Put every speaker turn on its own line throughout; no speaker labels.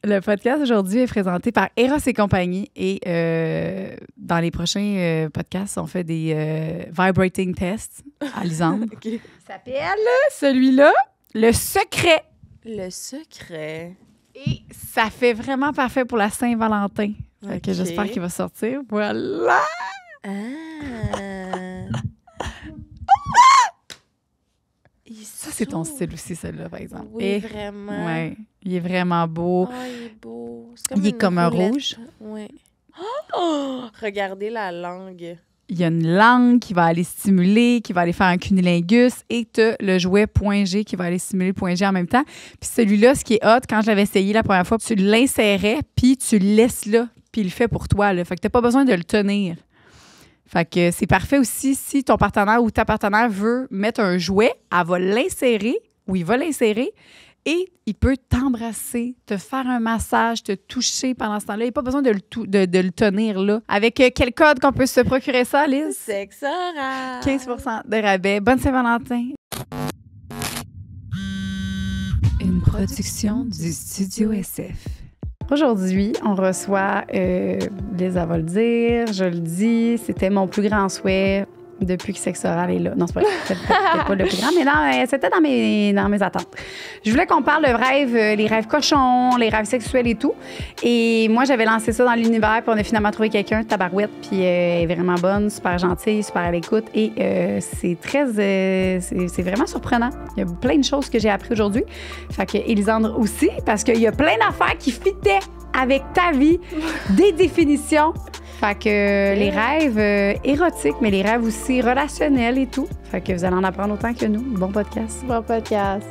Le podcast aujourd'hui est présenté par Eros et compagnie et dans les prochains podcasts, on fait des vibrating tests à Lisandre.
Okay.
Il s'appelle celui-là, le secret.
Le secret.
Et ça fait vraiment parfait pour la Saint-Valentin. Fait que j'espère qu'il va sortir. Voilà!
Ah!
Ça, c'est ton style aussi, celui-là, par exemple.
Oui,
et,
vraiment.
Oui, il est vraiment beau.
Oh, il est beau.
Il est comme un rouge.
Oui. Oh! Regardez la langue.
Il y a une langue qui va aller stimuler, qui va aller faire un cunilingus et tu as le jouet point G qui va aller stimuler le point G en même temps. Puis celui-là, ce qui est hot, quand je l'avais essayé la première fois, tu l'insérais puis tu le laisses là, puis il le fait pour toi. Là. Fait que tu n'as pas besoin de le tenir. Fait que c'est parfait aussi si ton partenaire ou ta partenaire veut mettre un jouet, elle va l'insérer ou il va l'insérer et il peut t'embrasser, te faire un massage, te toucher pendant ce temps-là. Il n'y a pas besoin de le tenir là. Avec quel code qu'on peut se procurer ça, Liz?
Sexoral.
15% de rabais. Bonne Saint-Valentin. Une production du Studio SF. Aujourd'hui, on reçoit, Lisa va le dire, je le dis, c'était mon plus grand souhait depuis que Sexoral est là. Non, c'est pas le plus grand, mais c'était dans mes attentes. Je voulais qu'on parle de rêves, les rêves cochons, les rêves sexuels et tout. Et moi, j'avais lancé ça dans l'univers, puis on a finalement trouvé quelqu'un, Tabarouette, puis elle est vraiment bonne, super gentille, super à l'écoute. Et c'est vraiment surprenant. Il y a plein de choses que j'ai appris aujourd'hui. Fait que Elisandre aussi, parce qu'il y a plein d'affaires qui fitaient avec ta vie, des définitions. Fait que les rêves érotiques, mais les rêves aussi relationnels et tout. Fait que vous allez en apprendre autant que nous. Bon podcast.
Bon podcast.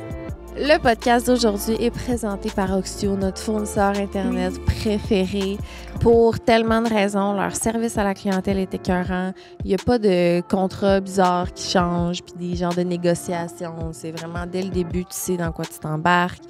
Le podcast d'aujourd'hui est présenté par Oxio, notre fournisseur Internet préféré. Pour tellement de raisons, leur service à la clientèle est écœurant. Il n'y a pas de contrat bizarre qui change, puis des genres de négociations. C'est vraiment dès le début, tu sais dans quoi tu t'embarques.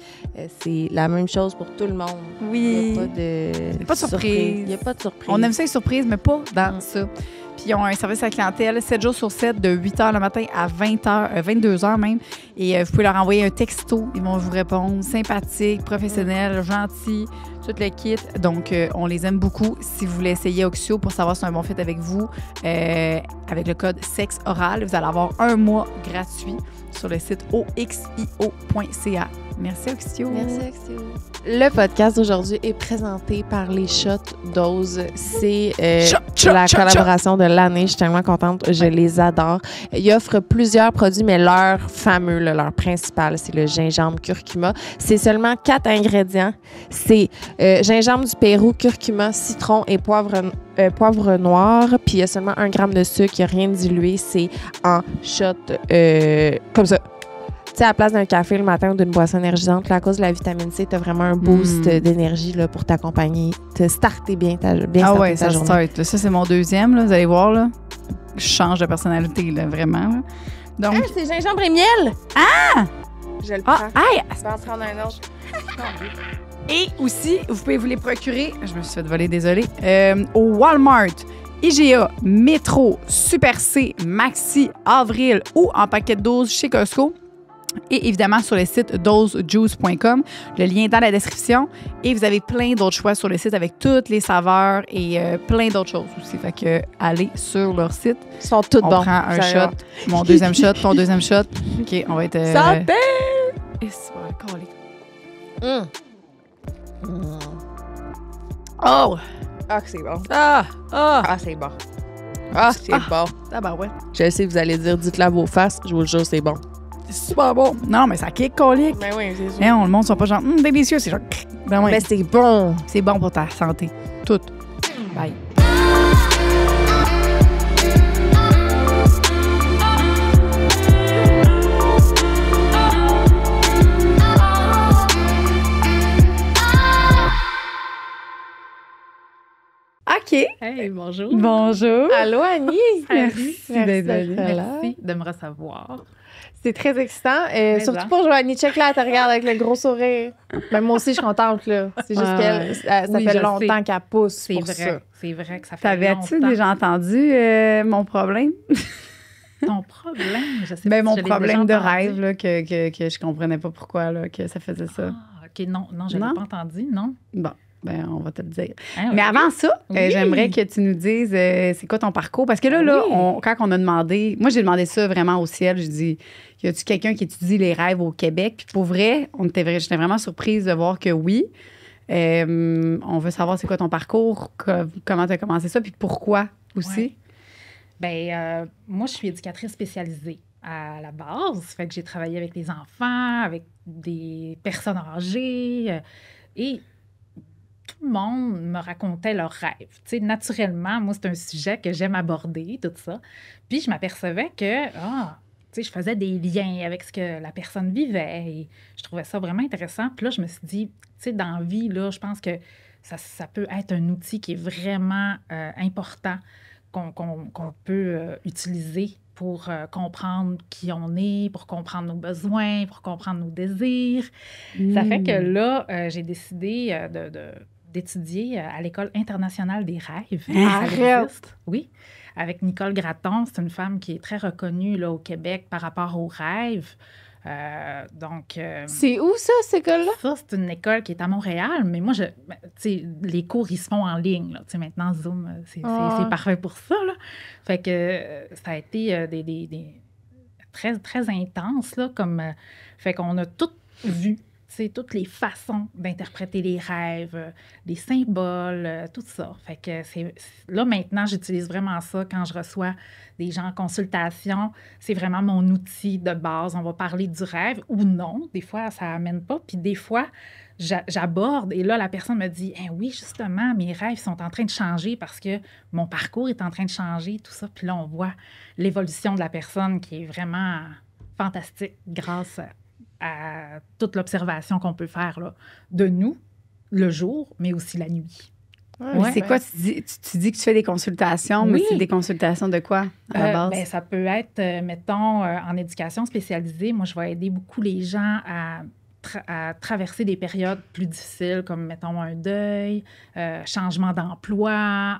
C'est la même chose pour tout le monde.
Oui.
Il n'y a pas de
surprise.
Il n'y a pas de surprise.
On aime ça, les surprises, mais pas dans ça. Puis ils ont un service à la clientèle 7 jours sur 7, de 8 h le matin à 22 h même. Et vous pouvez leur envoyer un texto. Ils vont vous répondre. Sympathique, professionnel, gentil, tout le kit. Donc, on les aime beaucoup. Si vous voulez essayer Oxio pour savoir si c'est un bon fit avec vous, avec le code SEXORAL, vous allez avoir 1 mois gratuit sur le site oxio.ca. Merci Oxio.
Merci Oxio. Le podcast d'aujourd'hui est présenté par les Shots Dose. C'est la collaboration de l'année. Je suis tellement contente. Je les adore. Ils offrent plusieurs produits, mais leur fameux, leur principal, c'est le gingembre curcuma. C'est seulement 4 ingrédients. C'est gingembre du Pérou, curcuma, citron et poivre noir. Puis il y a seulement 1 gramme de sucre. Il n'y a rien dilué. C'est en shot comme ça. Tu sais, à la place d'un café le matin ou d'une boisson énergisante, là, à cause de la vitamine C, tu as vraiment un boost d'énergie là, pour t'accompagner, te starter bien ta journée.
Ça start. Ça, c'est mon deuxième. Là, vous allez voir. Là. Je change de personnalité, là, vraiment. Là. Donc...
Ah, c'est gingembre et miel!
Ah!
Je le prends.
Je
vais en prendre un autre.
Et aussi, vous pouvez vous les procurer, je me suis fait voler, désolée, au Walmart, IGA, Métro, Super C, Maxi, Avril ou en paquet de 12 chez Costco. Et évidemment, sur le site dosejuice.com. Le lien est dans la description. Et vous avez plein d'autres choix sur le site avec toutes les saveurs et plein d'autres choses aussi. Fait que allez sur leur site.
Ils sont toutes bons.
On prend un shot. Mon deuxième shot, ton deuxième shot. OK, on va être...
Santé!
Et c'est pas
Oh! Ah, que c'est bon. Ah, c'est bon. Ah, c'est bon.
Ah, ben ouais.
Je sais, vous allez dire, dites-le à vos faces. Je vous le jure, c'est bon.
C'est super bon. Non, mais ça kick, colique.
Ben oui, c'est sûr.
Et le monde ne sont pas genre, délicieux, c'est genre, ben ouais.
Mais c'est bon.
C'est bon pour ta santé. Tout. Bye. OK.
Hey, bonjour.
Bonjour.
Allô, Annie.
Merci d'être venue.
Merci de me recevoir.
C'est très excitant. Surtout pour Joanie. Check là, elle te regarde avec le gros sourire. Ben, moi aussi, je suis contente. Là. C'est juste qu'elle, ça fait longtemps qu'elle pousse.
C'est
pour
vrai.
ça.
C'est vrai que ça fait
T'avais-tu
longtemps.
déjà entendu mon problème?
Ton problème? Je sais
Ben,
pas
mon
si je l'ai
problème de
déjà entendu.
rêve, là, que je comprenais pas pourquoi là, que ça faisait ça.
Ah, OK, non, je ne l'ai pas entendu, non.
Bon, ben on va te le dire.
Hein,
Mais
OK.
avant ça,
Oui.
j'aimerais que tu nous dises c'est quoi ton parcours. Parce que là, quand on a demandé, moi j'ai demandé ça vraiment au ciel, j'ai dit, y a-tu quelqu'un qui étudie les rêves au Québec? Puis pour vrai, j'étais vraiment surprise de voir que oui. On veut savoir c'est quoi ton parcours, comment tu as commencé ça, puis pourquoi aussi.
Ouais. Bien, moi, je suis éducatrice spécialisée à la base. Fait que j'ai travaillé avec les enfants, avec des personnes âgées. Et tout le monde me racontait leurs rêves. Tu sais, naturellement, moi, c'est un sujet que j'aime aborder, tout ça. Puis je m'apercevais que, tu sais, je faisais des liens avec ce que la personne vivait et je trouvais ça vraiment intéressant. Puis là, je me suis dit, tu sais, dans la vie, là, je pense que ça peut être un outil qui est vraiment important qu'on peut utiliser pour comprendre qui on est, pour comprendre nos besoins, pour comprendre nos désirs. Ça fait que là, j'ai décidé d'étudier à l'École internationale des rêves.
Arrête!
Oui, avec Nicole Gratton. C'est une femme qui est très reconnue là, au Québec par rapport aux rêves.
C'est où ça, cette école-là?
Ça, c'est une école qui est à Montréal, mais moi, tu sais, les cours, ils se font en ligne. Là. Tu sais, maintenant, Zoom, c'est parfait pour ça. Là. Fait que ça a été des très, très intense, là, fait qu'on a tout vu. C'est toutes les façons d'interpréter les rêves, les symboles, tout ça. Fait que là, maintenant, j'utilise vraiment ça quand je reçois des gens en consultation. C'est vraiment mon outil de base. On va parler du rêve ou non. Des fois, ça n'amène pas. Puis des fois, j'aborde et là, la personne me dit oui, justement, mes rêves sont en train de changer parce que mon parcours est en train de changer, tout ça. Puis là, on voit l'évolution de la personne qui est vraiment fantastique grâce à toute l'observation qu'on peut faire là, de nous, le jour, mais aussi la nuit.
Ouais. C'est quoi, tu dis que tu fais des consultations, mais c'est des consultations de quoi, à la base?
Ben, ça peut être, mettons, en éducation spécialisée, moi, je vais aider beaucoup les gens à traverser des périodes plus difficiles, comme, mettons, un deuil, changement d'emploi,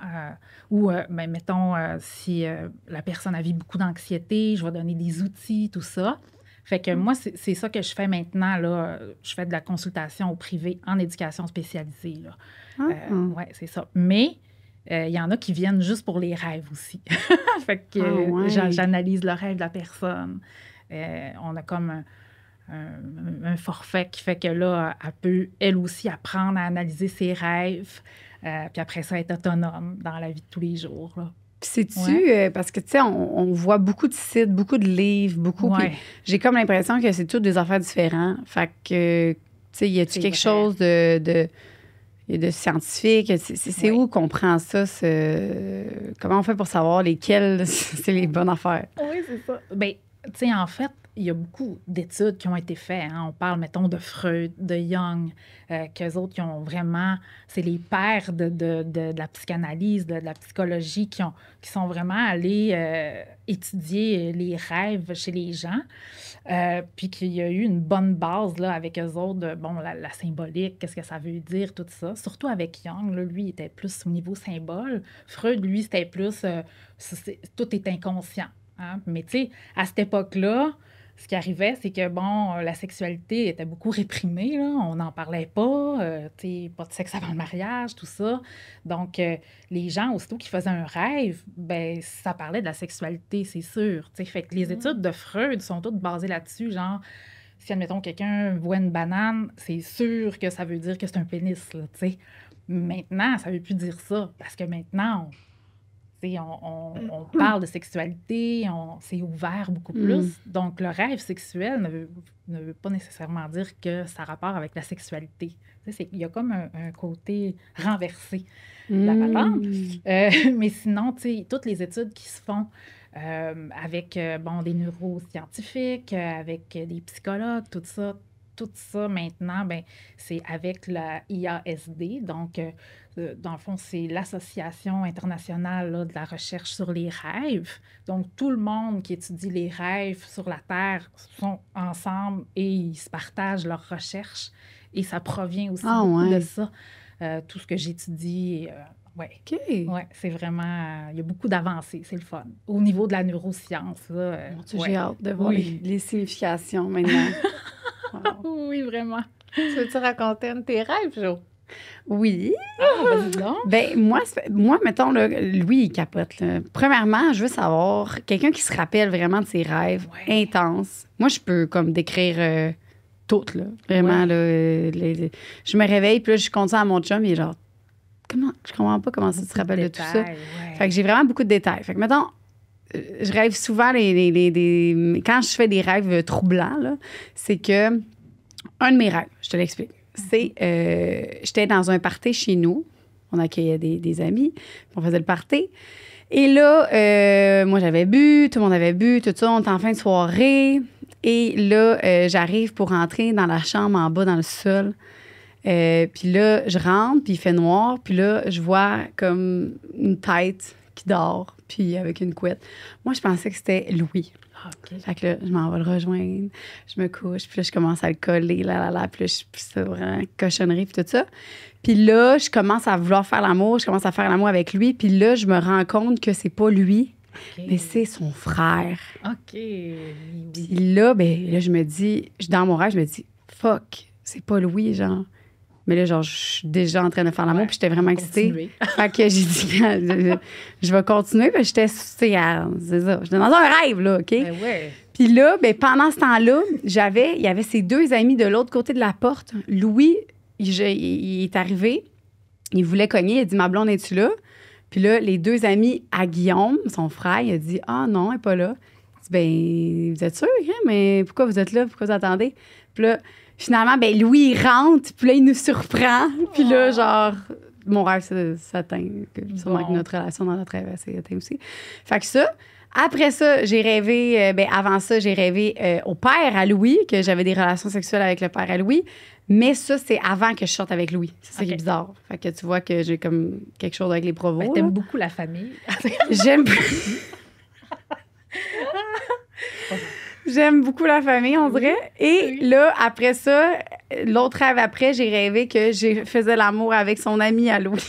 ou, ben, mettons, si la personne a vécu beaucoup d'anxiété, je vais donner des outils, tout ça. Fait que moi, c'est ça que je fais maintenant. Là. Je fais de la consultation au privé en éducation spécialisée. Oui, c'est ça. Mais il y en a qui viennent juste pour les rêves aussi. Fait que j'analyse le rêve de la personne. On a comme un forfait qui fait que là, elle peut, elle aussi, apprendre à analyser ses rêves. Puis après ça, être autonome dans la vie de tous les jours. Là.
Sais-tu, parce que, tu sais, on voit beaucoup de sites, beaucoup de livres, beaucoup. Puis j'ai comme l'impression que c'est toutes des affaires différentes. Fait que, tu sais, y a-tu quelque chose de scientifique? C'est où qu'on prend ça? Comment on fait pour savoir lesquelles c'est les bonnes affaires?
Oui, c'est ça. Bien, tu sais, en fait, il y a beaucoup d'études qui ont été faites. Hein. On parle, mettons, de Freud, de Jung, qu'eux autres qui ont vraiment... C'est les pères de la psychanalyse, de la psychologie qui sont vraiment allés étudier les rêves chez les gens. Puis qu'il y a eu une bonne base là, avec eux autres, bon, la symbolique, qu'est-ce que ça veut dire, tout ça. Surtout avec Jung, là, lui, il était plus au niveau symbole. Freud, lui, c'était plus... tout est inconscient. Hein? Mais tu sais, à cette époque-là, ce qui arrivait, c'est que, bon, la sexualité était beaucoup réprimée, là. On n'en parlait pas, tu sais, pas de sexe avant le mariage, tout ça. Donc, les gens, aussitôt qu'ils faisaient un rêve, ben ça parlait de la sexualité, c'est sûr. Tu sais, fait que les études de Freud sont toutes basées là-dessus, genre, si, admettons, quelqu'un voit une banane, c'est sûr que ça veut dire que c'est un pénis, là, tu sais. Maintenant, ça ne veut plus dire ça, parce que maintenant, on parle de sexualité, c'est ouvert beaucoup plus. Donc, le rêve sexuel ne veut pas nécessairement dire que ça a rapport avec la sexualité. Il y a comme un côté renversé de la patente. Mais sinon, toutes les études qui se font avec des neuroscientifiques, avec des psychologues, tout ça maintenant, ben, c'est avec la IASD. Donc, dans le fond, c'est l'Association internationale là, de la recherche sur les rêves. Donc, tout le monde qui étudie les rêves sur la Terre sont ensemble et ils se partagent leurs recherches. Et ça provient aussi de ça, tout ce que j'étudie. Oui, c'est vraiment... Il y a beaucoup d'avancées, c'est le fun. Au niveau de la neuroscience. Là,
j'ai hâte de voir les significations maintenant.
Wow. Oui, vraiment.
Tu veux-tu raconter un de tes rêves, Jo?
Oui.
Vas-y donc.
Ben moi, mettons, là, Louis, il capote. Là. Premièrement, je veux savoir, quelqu'un qui se rappelle vraiment de ses rêves intenses. Moi, je peux comme décrire tout, là. Vraiment, là. Je me réveille, puis là, je compte ça à mon chum, il est genre, je comprends pas comment ça tu te rappelles de tout ça.
Ouais.
Fait que j'ai vraiment beaucoup de détails. Fait que, mettons, je rêve souvent quand je fais des rêves troublants, là, c'est que un de mes rêves, je te l'explique, c'est j'étais dans un party chez nous. On accueillait des amis. On faisait le party. Et là, moi, j'avais bu. Tout le monde avait bu. Tout ça. On était en fin de soirée. Et là, j'arrive pour rentrer dans la chambre en bas, dans le sol. Puis là, je rentre, puis il fait noir. Puis là, je vois comme une tête qui dort, puis avec une couette. Moi, je pensais que c'était Louis.
OK.
Fait que là, je m'en vais le rejoindre. Je me couche, puis là, je commence à le coller, puis là, c'est vraiment cochonnerie, puis tout ça. Puis là, je commence à vouloir faire l'amour, je commence à faire l'amour avec lui, puis là, je me rends compte que c'est pas lui, mais c'est son frère.
OK.
Puis là, là, je me dis, dans mon rêve, je me dis, fuck, c'est pas Louis, genre. Mais là, genre, je suis déjà en train de faire l'amour, puis j'étais vraiment excitée. Fait que j'ai dit, je vais continuer, puis j'étais, c'est ça, j'étais dans un rêve, là, OK?
Ben ouais.
Puis là, pendant ce temps-là, il y avait ses deux amis de l'autre côté de la porte. Louis, il est arrivé, il voulait cogner, il a dit, ma blonde, es-tu là? Puis là, les deux amis à Guillaume, son frère, il a dit, ah non, elle n'est pas là. Il dit, vous êtes sûr, hein? Mais pourquoi vous êtes là? Pourquoi vous attendez? Puis là, finalement, Louis, il rentre, puis là, il nous surprend. Puis là, genre, mon rêve s'atteint. Sûrement que notre relation dans notre rêve s'est atteint aussi. Fait que ça, après ça, j'ai rêvé, avant ça, j'ai rêvé au père à Louis, que j'avais des relations sexuelles avec le père à Louis. Mais ça, c'est avant que je sorte avec Louis. C'est ça qui est bizarre. Fait que tu vois que j'ai comme quelque chose avec les provos.
T'aimes beaucoup la famille.
J'aime beaucoup la famille, on dirait. Et là, après ça, l'autre rêve après, j'ai rêvé que je faisais l'amour avec son ami à Louis.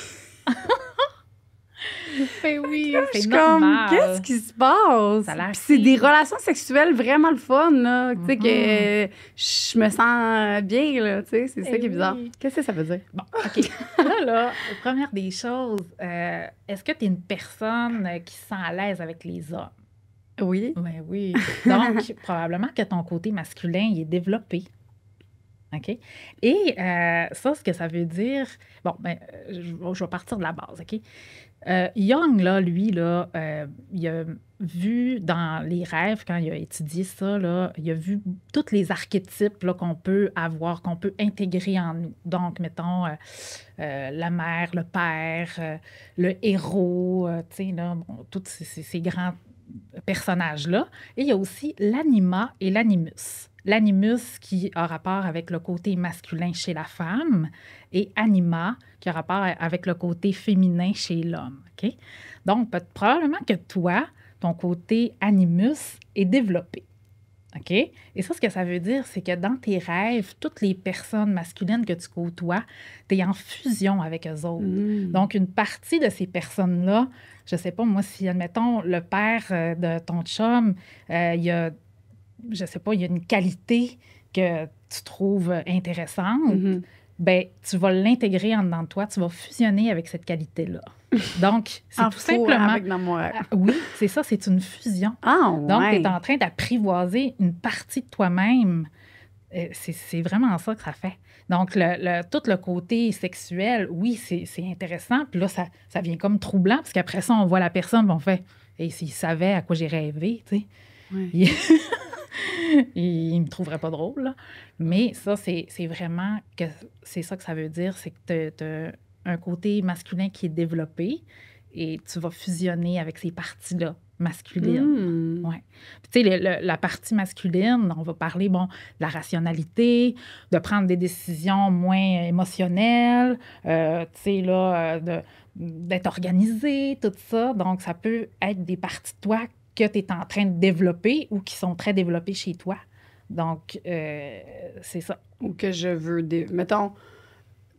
Ben oui,
Je suis
normal.
comme, qu'est-ce qui se passe?
Ça a l'air
Puis c'est des
fille.
relations sexuelles vraiment le fun, là. Tu sais, que je me sens bien, là. Tu sais, c'est ça qui est bizarre.
Oui.
Qu'est-ce que ça veut dire?
Bon, OK. Là, première des choses, est-ce que tu es une personne qui se sent à l'aise avec les hommes?
Oui.
Ben oui. Donc, probablement que ton côté masculin, il est développé. OK? Et ça, ce que ça veut dire... Bon, je vais partir de la base, OK? Jung, là, lui, là, il a vu dans les rêves, quand il a étudié ça, là, il a vu tous les archétypes là, qu'on peut avoir, qu'on peut intégrer en nous. Donc, mettons, la mère, le père, le héros, tu sais, là, tous ces grands personnages-là. Et il y a aussi l'anima et l'animus. L'animus qui a rapport avec le côté masculin chez la femme et anima qui a rapport avec le côté féminin chez l'homme. OK? Donc, probablement que toi, ton côté animus est développé. OK? Et ça, ce que ça veut dire, c'est que dans tes rêves, toutes les personnes masculines que tu côtoies, tu es en fusion avec eux autres. Donc, une partie de ces personnes-là, je sais pas, moi, si, admettons, le père de ton chum, il y a, je sais pas, il y a une qualité que tu trouves intéressante, ben tu vas l'intégrer en dedans de toi, tu vas fusionner avec cette qualité-là. Donc, c'est tout simplement...
Avec dans mon rêve.
Oui, c'est ça, c'est une fusion.
Ah, ouais.
Donc, tu es en train d'apprivoiser une partie de toi-même. C'est vraiment ça que ça fait. Donc, tout le côté sexuel, oui, c'est intéressant. Puis là, ça vient comme troublant, parce qu'après ça, on voit la personne, puis on fait « Et s'il savait à quoi j'ai rêvé, tu sais.
Ouais.
Il me trouverait pas drôle, là. Mais ça, c'est vraiment que c'est ça que ça veut dire, c'est que tu as un côté masculin qui est développé et tu vas fusionner avec ces parties-là masculines. Ouais. Puis, tu sais, la partie masculine, on va parler, bon, de la rationalité, de prendre des décisions moins émotionnelles, tu sais, là, d'être organisé, tout ça. Donc, ça peut être des parties de toi que tu es en train de développer ou qui sont très développées chez toi. Donc, c'est ça.
Ou que je veux... Mettons,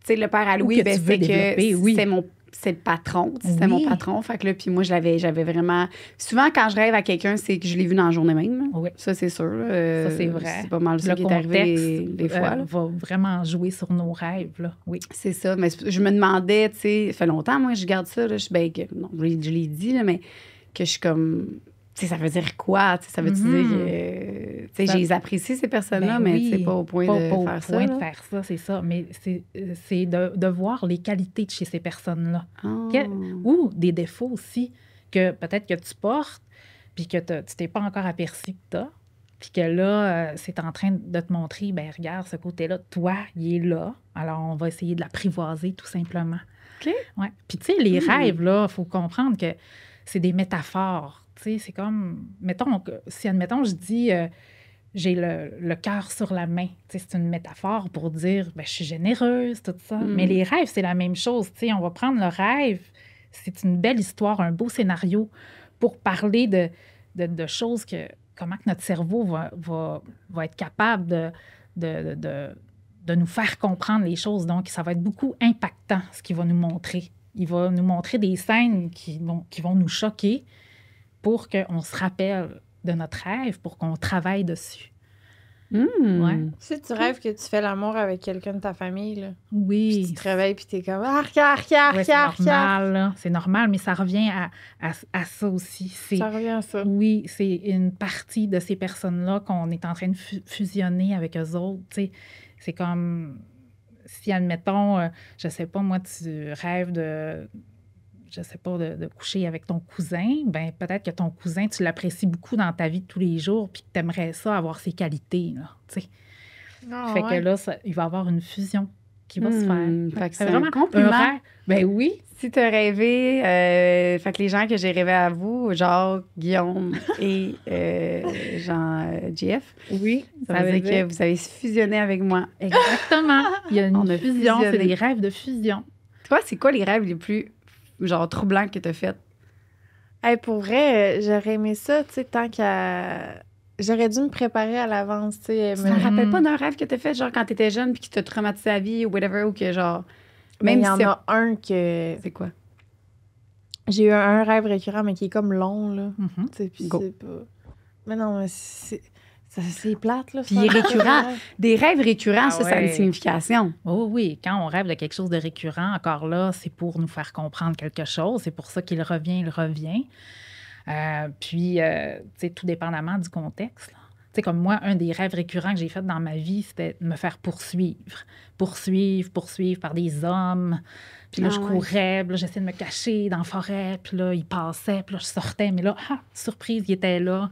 tu sais, le père à Louis,
que tu veux
c'est
développer,
que
oui.
c'est mon c'est le patron. C'était mon patron. Fait que là, puis moi, j'avais vraiment... Souvent, quand je rêve à quelqu'un, c'est que je l'ai vu dans la journée même.
Oui.
Ça, c'est sûr.
Ça, c'est vrai.
C'est pas mal ça qui est arrivé des fois.
Va vraiment jouer sur nos rêves, là. Oui.
C'est ça. Mais je me demandais, tu sais, ça fait longtemps, moi, je garde ça. Là, non, je l'ai dit, là, mais que je suis comme... Tu sais, ça veut dire quoi? Tu sais, ça veut dire que... tu sais, j'ai apprécié ces personnes-là, mais c'est pas au point de faire ça.
Pas au point de faire ça, c'est ça. Mais c'est de voir les qualités de chez ces personnes-là. Ou des défauts aussi, que peut-être que tu portes, puis que tu t'es pas encore aperçu que tu as. Puis que là, c'est en train de te montrer, ben regarde, ce côté-là, toi, il est là. Alors, on va essayer de l'apprivoiser, tout simplement.
OK.
Ouais. Puis, tu sais, les rêves, là, il faut comprendre que c'est des métaphores. Tu sais, c'est comme, mettons, si, admettons, je dis, j'ai le cœur sur la main. Tu sais, c'est une métaphore pour dire, ben je suis généreuse, tout ça. Mais les rêves, c'est la même chose. Tu sais, on va prendre le rêve, c'est une belle histoire, un beau scénario pour parler de choses que... Comment que notre cerveau va être capable de nous faire comprendre les choses. Donc, ça va être beaucoup impactant, ce qu'il va nous montrer. Il va nous montrer des scènes qui vont nous choquer pour qu'on se rappelle de notre rêve, pour qu'on travaille dessus.
Ouais. Si tu rêves que tu fais l'amour avec quelqu'un de ta famille, là,
oui.
Puis tu te réveilles puis t'es comme
c'est normal, mais ça revient à ça aussi.
Ça revient à ça.
Oui, c'est une partie de ces personnes-là qu'on est en train de fusionner avec eux autres. T'sais. C'est comme si, admettons, je sais pas, moi, tu rêves de coucher avec ton cousin, ben peut-être que ton cousin, tu l'apprécies beaucoup dans ta vie de tous les jours puis que tu aimerais ça, avoir ses qualités, là, tu sais. Fait que là, il va y avoir une fusion qui va se faire.
Fait que c'est vraiment un compliment.
Ben oui.
Si tu as rêvé, fait que les gens que j'ai rêvé à vous, genre Guillaume et Jean-Jeff,
oui,
ça veut dire que vous avez fusionné avec moi.
Exactement. Il y a une fusion, c'est des rêves de fusion.
Toi, c'est quoi les rêves les plus genre troublants que tu as fait?
Hey, pour vrai, j'aurais aimé ça, tu sais, tant qu'à... J'aurais dû me préparer à l'avance, tu sais.
Tu te rappelles pas d'un rêve que tu as fait, genre quand tu étais jeune puis qui t'a traumatisé la vie ou whatever, ou que genre...
Même il y en a un que...
C'est quoi?
J'ai eu un rêve récurrent, mais qui est comme long, là. Tu sais, puis
Go.
c'est pas... Mais non, mais c'est plate, là.
Puis il est récurrent. Des rêves récurrents, ça a une
ouais.
signification.
Oh oui, quand on rêve de quelque chose de récurrent, encore là, c'est pour nous faire comprendre quelque chose. C'est pour ça qu'il revient, il revient. Puis, tu sais, tout dépendamment du contexte, là. Tu sais, comme moi, un des rêves récurrents que j'ai fait dans ma vie, c'était de me faire poursuivre par des hommes. Puis là, je courais, puis là, j'essayais de me cacher dans la forêt, puis là, ils passaient, puis là, je sortais. Mais là, surprise, ils étaient là.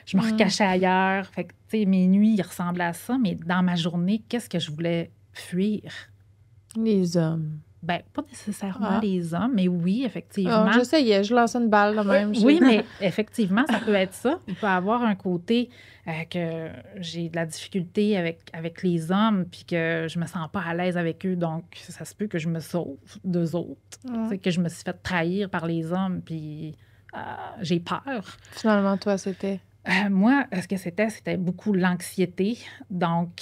Je me recachais ailleurs. Fait que, tu sais, mes nuits, ils ressemblaient à ça. Mais dans ma journée, qu'est-ce que je voulais fuir?
Les hommes.
Bien, pas nécessairement les hommes, mais oui, effectivement.
J'essayais, je lançais une balle de même.
Oui, mais effectivement, ça peut être ça. Il peut avoir un côté que j'ai de la difficulté avec les hommes puis que je me sens pas à l'aise avec eux. Donc, ça se peut que je me sauve d'eux autres. C'est que je me suis fait trahir par les hommes puis j'ai peur.
Finalement, toi, c'était?
Moi, ce que c'était beaucoup l'anxiété. Donc,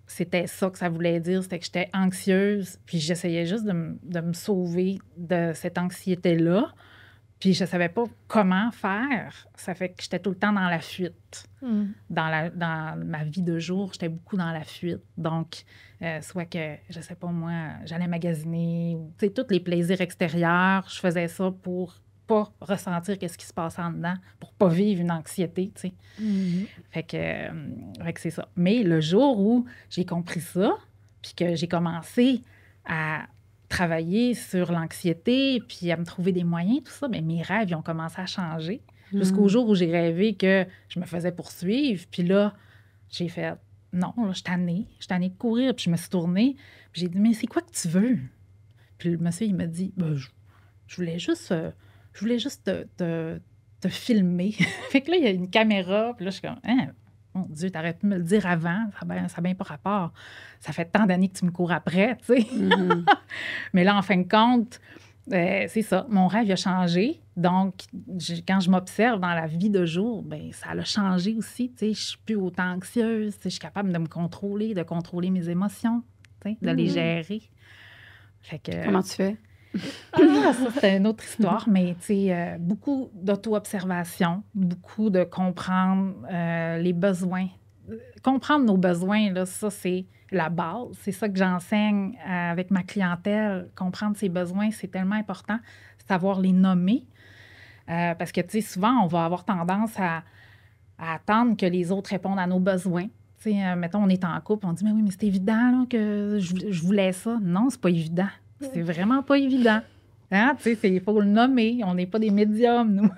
c'était ça que ça voulait dire, c'était que j'étais anxieuse, puis j'essayais juste de me sauver de cette anxiété-là, puis je savais pas comment faire. Ça fait que j'étais tout le temps dans la fuite. Dans ma vie de jour, j'étais beaucoup dans la fuite. Donc, soit que, je sais pas moi, j'allais magasiner, tu sais, tous les plaisirs extérieurs, je faisais ça pour pas ressentir qu'est-ce qui se passe en dedans, pour pas vivre une anxiété, tu sais. Fait que c'est ça. Mais le jour où j'ai compris ça, puis que j'ai commencé à travailler sur l'anxiété, puis à me trouver des moyens, tout ça, bien, mes rêves, ils ont commencé à changer. Jusqu'au jour où j'ai rêvé que je me faisais poursuivre, puis là, j'ai fait non, là, je suis tannée de courir, puis je me suis tournée, puis j'ai dit, mais c'est quoi que tu veux? Puis le monsieur, il m'a dit, ben, je voulais juste te filmer. Fait que là, il y a une caméra, puis là, je suis comme, hein, mon Dieu, t'aurais pu me le dire avant, ça n'a bien pas rapport. Ça fait tant d'années que tu me cours après, tu sais. Mais là, en fin de compte, c'est ça, mon rêve a changé. Donc, quand je m'observe dans la vie de jour, bien, ça a changé aussi, tu sais. Je suis plus autant anxieuse, tu sais, je suis capable de me contrôler, de contrôler mes émotions, tu sais, de les gérer. Fait que,
Comment tu fais?
ça, c'est une autre histoire, mais tu sais, beaucoup d'auto-observation, beaucoup de comprendre les besoins. Comprendre nos besoins, là, ça, c'est la base. C'est ça que j'enseigne avec ma clientèle. Comprendre ses besoins, c'est tellement important. Savoir les nommer. Parce que, tu sais, souvent, on va avoir tendance à attendre que les autres répondent à nos besoins. Tu sais, mettons, on est en couple, on dit, mais oui, mais c'est évident là, que je voulais ça. Non, c'est pas évident. C'est vraiment pas évident. Hein? Tu sais, il faut le nommer. On n'est pas des médiums, nous.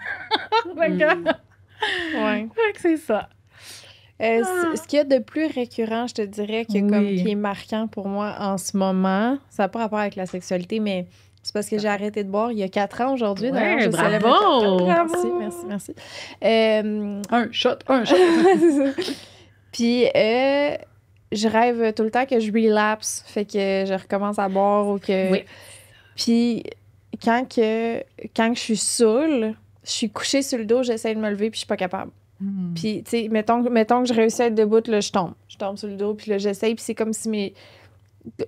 Fait que c'est ça.
Ce qu'il y a de plus récurrent, je te dirais, qui est marquant pour moi en ce moment, ça n'a pas rapport avec la sexualité, mais c'est parce que j'ai arrêté de boire il y a 4 ans aujourd'hui.
Ouais, bravo!
Merci.
Un shot.
Puis, je rêve tout le temps que je relapse, fait que je recommence à boire ou que...
Oui.
Puis, quand je suis saoule, je suis couchée sur le dos, j'essaie de me lever, puis je suis pas capable. Puis, tu sais, mettons que je réussis à être debout, là, je tombe. Je tombe sur le dos, puis là, j'essaye, puis c'est comme si mes...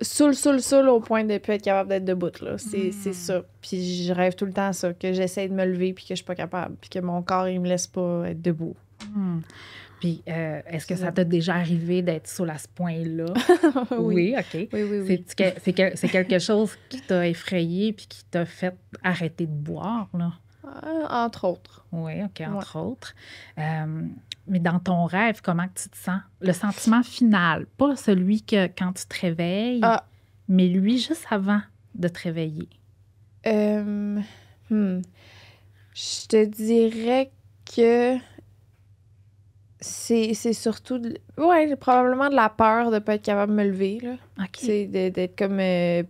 Saoule au point de ne plus être capable d'être debout, là. C'est ça. Puis je rêve tout le temps à ça, que j'essaie de me lever, puis que je suis pas capable, puis que mon corps, il me laisse pas être debout.
Puis, est-ce que ça t'a déjà arrivé d'être saoule à ce point-là?
Oui.
OK.
Oui.
C'est quelque chose qui t'a effrayé puis qui t'a fait arrêter de boire, là?
Entre autres.
Oui, OK, entre autres. Mais dans ton rêve, comment tu te sens? Le sentiment final, pas celui que quand tu te réveilles, mais lui juste avant de te réveiller.
Je te dirais que c'est surtout... probablement de la peur de ne pas être capable de me lever, là.
OK.
C'est d'être comme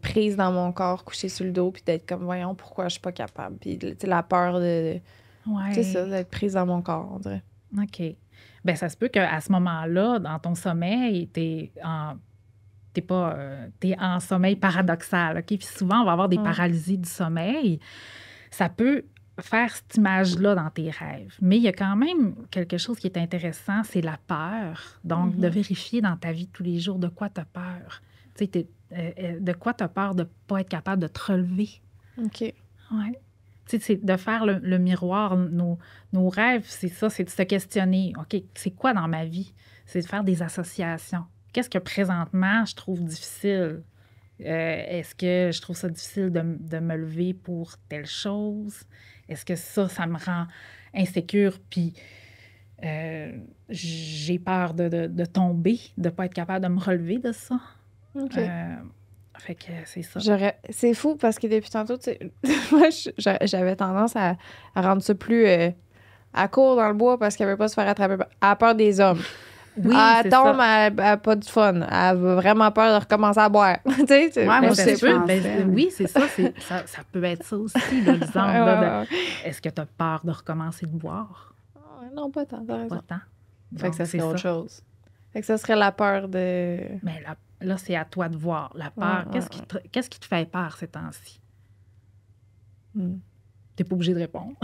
prise dans mon corps, couchée sur le dos, puis d'être comme, voyons, pourquoi je suis pas capable. Puis la peur de...
Ouais.
C'est ça, d'être prise dans mon corps, on dirait.
OK. Bien, ça se peut qu'à ce moment-là, dans ton sommeil, t'es en sommeil paradoxal, OK? Puis souvent, on va avoir des paralysies du sommeil. Ça peut faire cette image-là dans tes rêves. Mais il y a quand même quelque chose qui est intéressant, c'est la peur. Donc, de vérifier dans ta vie de tous les jours de quoi tu as peur. Tu sais, de quoi tu as peur de ne pas être capable de te relever.
OK.
Oui. Tu sais, c'est de faire le miroir. Nos rêves, c'est ça, c'est de se questionner. OK, c'est quoi dans ma vie? C'est de faire des associations. Qu'est-ce que présentement je trouve difficile? Est-ce que je trouve ça difficile de me lever pour telle chose? Est-ce que ça me rend insécure? Puis j'ai peur de tomber, de ne pas être capable de me relever de ça.
OK.
Fait que c'est ça.
C'est fou parce que depuis tantôt, tu sais, moi, j'avais tendance à rendre ça plus à court dans le bois parce qu'elle ne veut pas se faire attraper. Elle a peur des hommes.
Oui,
elle tombe, elle n'a pas de fun. Elle a vraiment peur de recommencer à boire. Tu sais,
moi,
c'est sûr. Oui, c'est ça. Ça peut être ça aussi, l'exemple. Est-ce que tu as peur de recommencer de boire?
Non, pas tant. T'as raison.
Pas tant.
Fait que ça serait autre chose. Fait que ça serait la peur de...
Mais là, c'est à toi de voir. La peur, qu'est-ce qui te fait peur ces temps-ci? T'es pas obligé de répondre.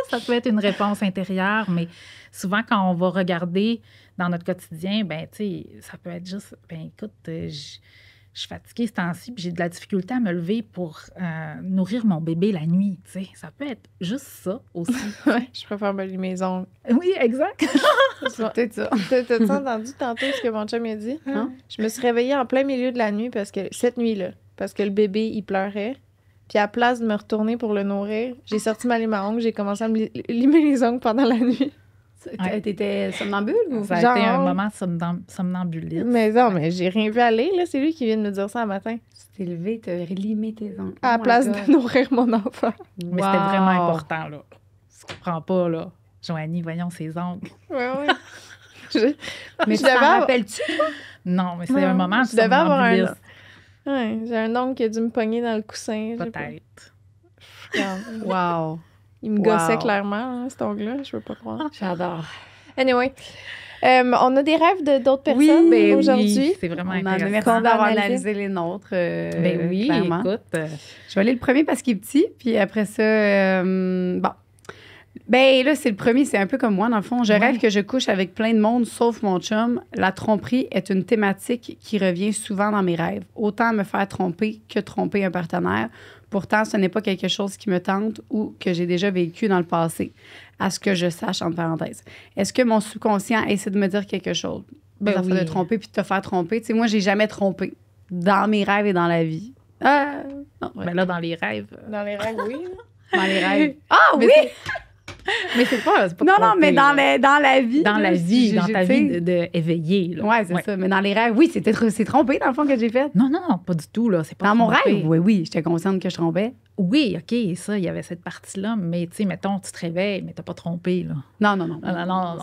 Ça peut être une réponse intérieure, mais souvent, quand on va regarder dans notre quotidien, ben tu sais, ça peut être juste, ben écoute, je suis fatiguée ce temps-ci, puis j'ai de la difficulté à me lever pour nourrir mon bébé la nuit, tu sais. Ça peut être juste ça aussi.
Ouais, je préfère me limer mes ongles.
Oui, exact.
C'est peut-être ça. T'as-tu entendu tantôt ce que mon chum a dit?
Non.
Je me suis réveillée en plein milieu de la nuit cette nuit-là, parce que le bébé, il pleurait. Puis à la place de me retourner pour le nourrir, j'ai sorti ma lime à ongles, j'ai commencé à me limer les ongles pendant la nuit.
T'étais somnambule ou?
Ça a été un moment de somnambulisme.
Mais non, mais j'ai rien vu aller, là. C'est lui qui vient de me dire ça un matin.
Tu t'es levé, t'as limé tes ongles.
À la place de nourrir mon enfant.
Mais c'était vraiment important, là. Tu comprends pas, là. Joanie, voyons ses ongles.
Ouais.
Mais tu t'en rappelles-tu, toi?
Non, mais c'est un moment de
je devais avoir
somnambulisme.
Ouais, j'ai un ongle qui a dû me pogner dans le coussin.
Peut-être.
Wow.
Il me gossait clairement, hein, cet ongle-là. Je veux pas croire.
J'adore.
Anyway, on a des rêves d'autres personnes aujourd'hui.
Oui, c'est vraiment intéressant.
Merci d'avoir analysé les nôtres.
Ben oui,
clairement.
écoute.
Je vais aller le premier parce qu'il est petit, puis après ça, bon. Ben là, c'est le premier. C'est un peu comme moi, dans le fond. Je
Ouais.
rêve que je couche avec plein de monde, sauf mon chum. La tromperie est une thématique qui revient souvent dans mes rêves. Autant me faire tromper que tromper un partenaire. Pourtant, ce n'est pas quelque chose qui me tente ou que j'ai déjà vécu dans le passé. À ce que je sache, entre parenthèses. Est-ce que mon subconscient essaie de me dire quelque chose?
Ben
De tromper puis de te faire tromper. Tu sais, moi, j'ai jamais trompé. Dans mes rêves et dans la vie. Non, ouais.
Ben là, dans les rêves.
Dans les rêves, oui.
Dans les rêves. Ah
Mais
oui!
Mais c'est pas
Non,
tromper,
mais dans
là.
la vie.
Dans la
là,
vie, dans ta
tu sais.
vie de éveillée. Là.
Ouais, c'est ça. Mais dans les rêves, oui, c'est trompé dans le fond que j'ai fait.
Non, pas du tout. Là. C'est pas
Dans mon
trompé.
rêve, oui, j'étais consciente que je trompais.
Oui, OK, ça, il y avait cette partie-là. Mais, tu sais, mettons, tu te réveilles, mais t'as pas trompé, là.
Non.
Non.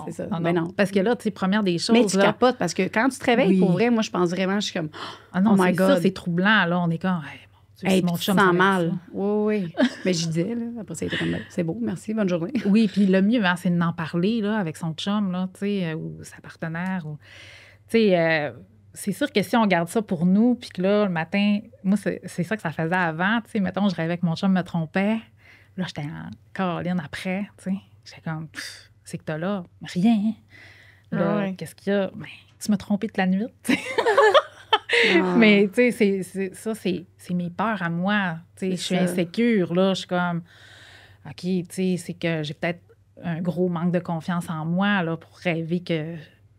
C'est ça.
Non,
Ben
non.
non.
Parce que là, tu sais, première des choses.
Mais tu
là,
capotes parce que quand tu te réveilles,
Oui.
pour vrai, moi, je pense vraiment, je suis comme,
Ah non,
Oh my
c'est ça,
God.
c'est troublant, là. On est comme, hey, mon Dieu,
hey,
si mon
puis tu te
chum
sens
savait
mal.
ça.
Oui. Mais je disais, là, après ça, il était comme, c'est beau, merci, bonne journée.
Oui, puis le mieux, hein, c'est d'en parler, là, avec son chum, là, tu sais, ou sa partenaire, ou... Tu sais, c'est sûr que si on garde ça pour nous, puis que là, le matin, moi, c'est ça que ça faisait avant, tu sais, mettons, je rêvais que mon chum me trompait, là, j'étais en caroline après, tu sais, j'étais comme, c'est que t'as là, rien. Là,
Ouais.
qu'est-ce qu'il y a? Ben, tu m'as trompé toute la nuit, tu sais.
Ah.
Mais, tu sais, c'est mes peurs à moi. Tu sais, je suis
ça.
insécure, là. Je suis comme, OK, tu sais, c'est que j'ai peut-être un gros manque de confiance en moi, là, pour rêver que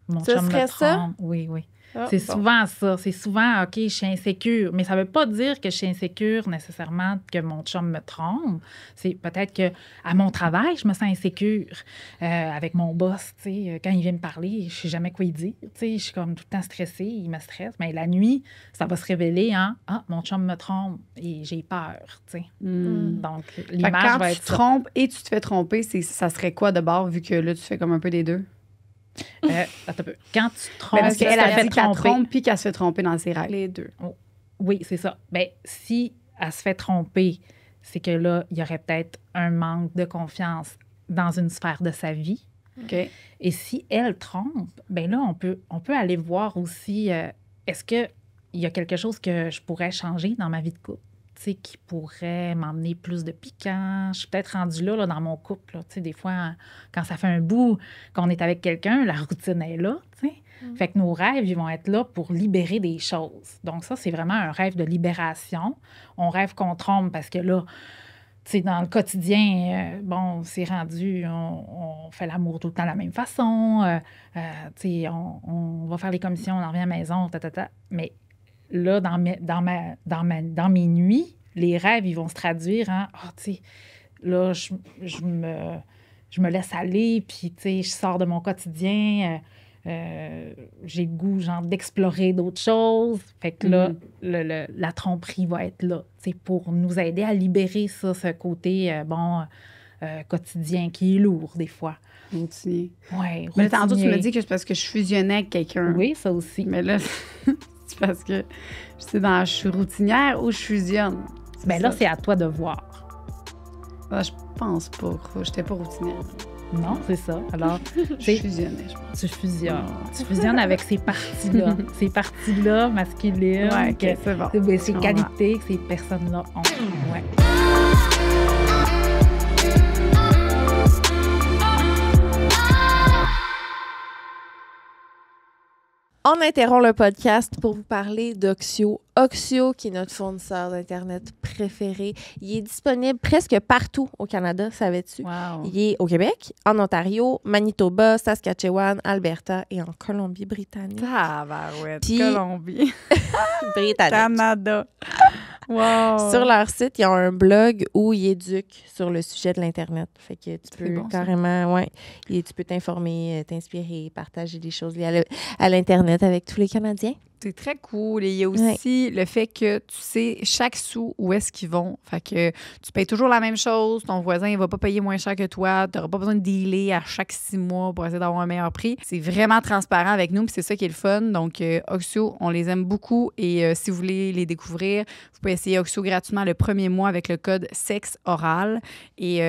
mon
Ce
chum
serait
me
ça?
trompe. Oui.
Ah,
C'est
bon.
souvent ça. C'est souvent, OK, je suis insécure. Mais ça ne veut pas dire que je suis insécure nécessairement que mon chum me trompe. C'est peut-être qu'à mon travail, je me sens insécure avec mon boss. Tu sais, quand il vient me parler, je ne sais jamais quoi il dire. Tu sais, je suis comme tout le temps stressée, il me stresse. Mais la nuit, ça va se révéler, hein? Ah, mon chum me trompe et j'ai peur. Tu sais. Donc,
Fait que
l'image
quand
va
tu
être
te
ça.
trompes et tu te fais tromper, ça serait quoi de bord, vu que là, tu fais comme un peu des deux?
Attends un peu. Quand tu te trompes,
Ben, parce
tu te
qu'elle a
fais
dit qu'elle
tromper.
trompe puis qu'elle se fait tromper dans ses rêves.
Les deux.
Oui, c'est ça. Bien, si elle se fait tromper, c'est que là, il y aurait peut-être un manque de confiance dans une sphère de sa vie.
OK.
Et si elle trompe, bien là, on peut aller voir aussi, est-ce qu'il y a quelque chose que je pourrais changer dans ma vie de couple, tu sais, qui pourrait m'emmener plus de piquant. Je suis peut-être rendue là, dans mon couple. Là, tu sais, des fois, quand ça fait un bout qu'on est avec quelqu'un, la routine est là, tu sais. Fait que nos rêves, ils vont être là pour libérer des choses. Donc ça, c'est vraiment un rêve de libération. On rêve qu'on trompe parce que là, tu sais, dans le quotidien, bon, c'est rendu, on fait l'amour tout le temps de la même façon. Tu sais, on va faire les commissions, on en revient à la maison, Mais là, dans mes nuits, les rêves, ils vont se traduire en, tu sais, là, je me laisse aller, puis, tu sais, je sors de mon quotidien. J'ai le goût, genre, d'explorer d'autres choses. Fait que là, la tromperie va être là, tu sais, pour nous aider à libérer ça, ce côté, quotidien qui est lourd, des fois.
Routinier.
Ouais,
Mais là, tantôt, tu
routinier.
me dis que c'est parce que je fusionnais avec quelqu'un.
Oui, ça aussi.
Mais là, c'est parce que je suis routinière ou je fusionne.
Bien là,
ça.
c'est à toi de voir.
Ah, je pense pas. J'étais pas routinière.
Non, c'est ça. Alors,
Je fusionnais, je pense.
tu fusionnes. Tu fusionnes avec ces parties-là. Ces parties-là masculines.
Ouais, OK,
que-
c'est bon.
ben,
Je
ces
comprends.
qualités que ces personnes-là ont. Ouais.
On interrompt le podcast pour vous parler d'Oxio. Oxio, qui est notre fournisseur d'Internet préféré. Il est disponible presque partout au Canada, savais-tu?
Wow.
Il est au Québec, en Ontario, Manitoba, Saskatchewan, Alberta et en Colombie-Britannique.
Tabarouette.
Puis-
Colombie.
Britannique.
Canada. Wow.
Sur leur site, il y a un blog où ils éduquent sur le sujet de l'Internet. Fait que tu peux
bon, ça.
carrément, ouais, et tu peux t'informer, t'inspirer, partager des choses liées à l'Internet avec tous les Canadiens.
C'est très cool. Et il y a aussi le fait que tu sais chaque sou où est-ce qu'ils vont. Fait que tu payes toujours la même chose. Ton voisin, il va pas payer moins cher que toi. Tu n'auras pas besoin de dealer à chaque 6 mois pour essayer d'avoir un meilleur prix. C'est vraiment transparent avec nous, puis c'est ça qui est le fun. Donc, Oxio, on les aime beaucoup. Et si vous voulez les découvrir, vous pouvez essayer Oxio gratuitement le premier mois avec le code SEXORAL. Et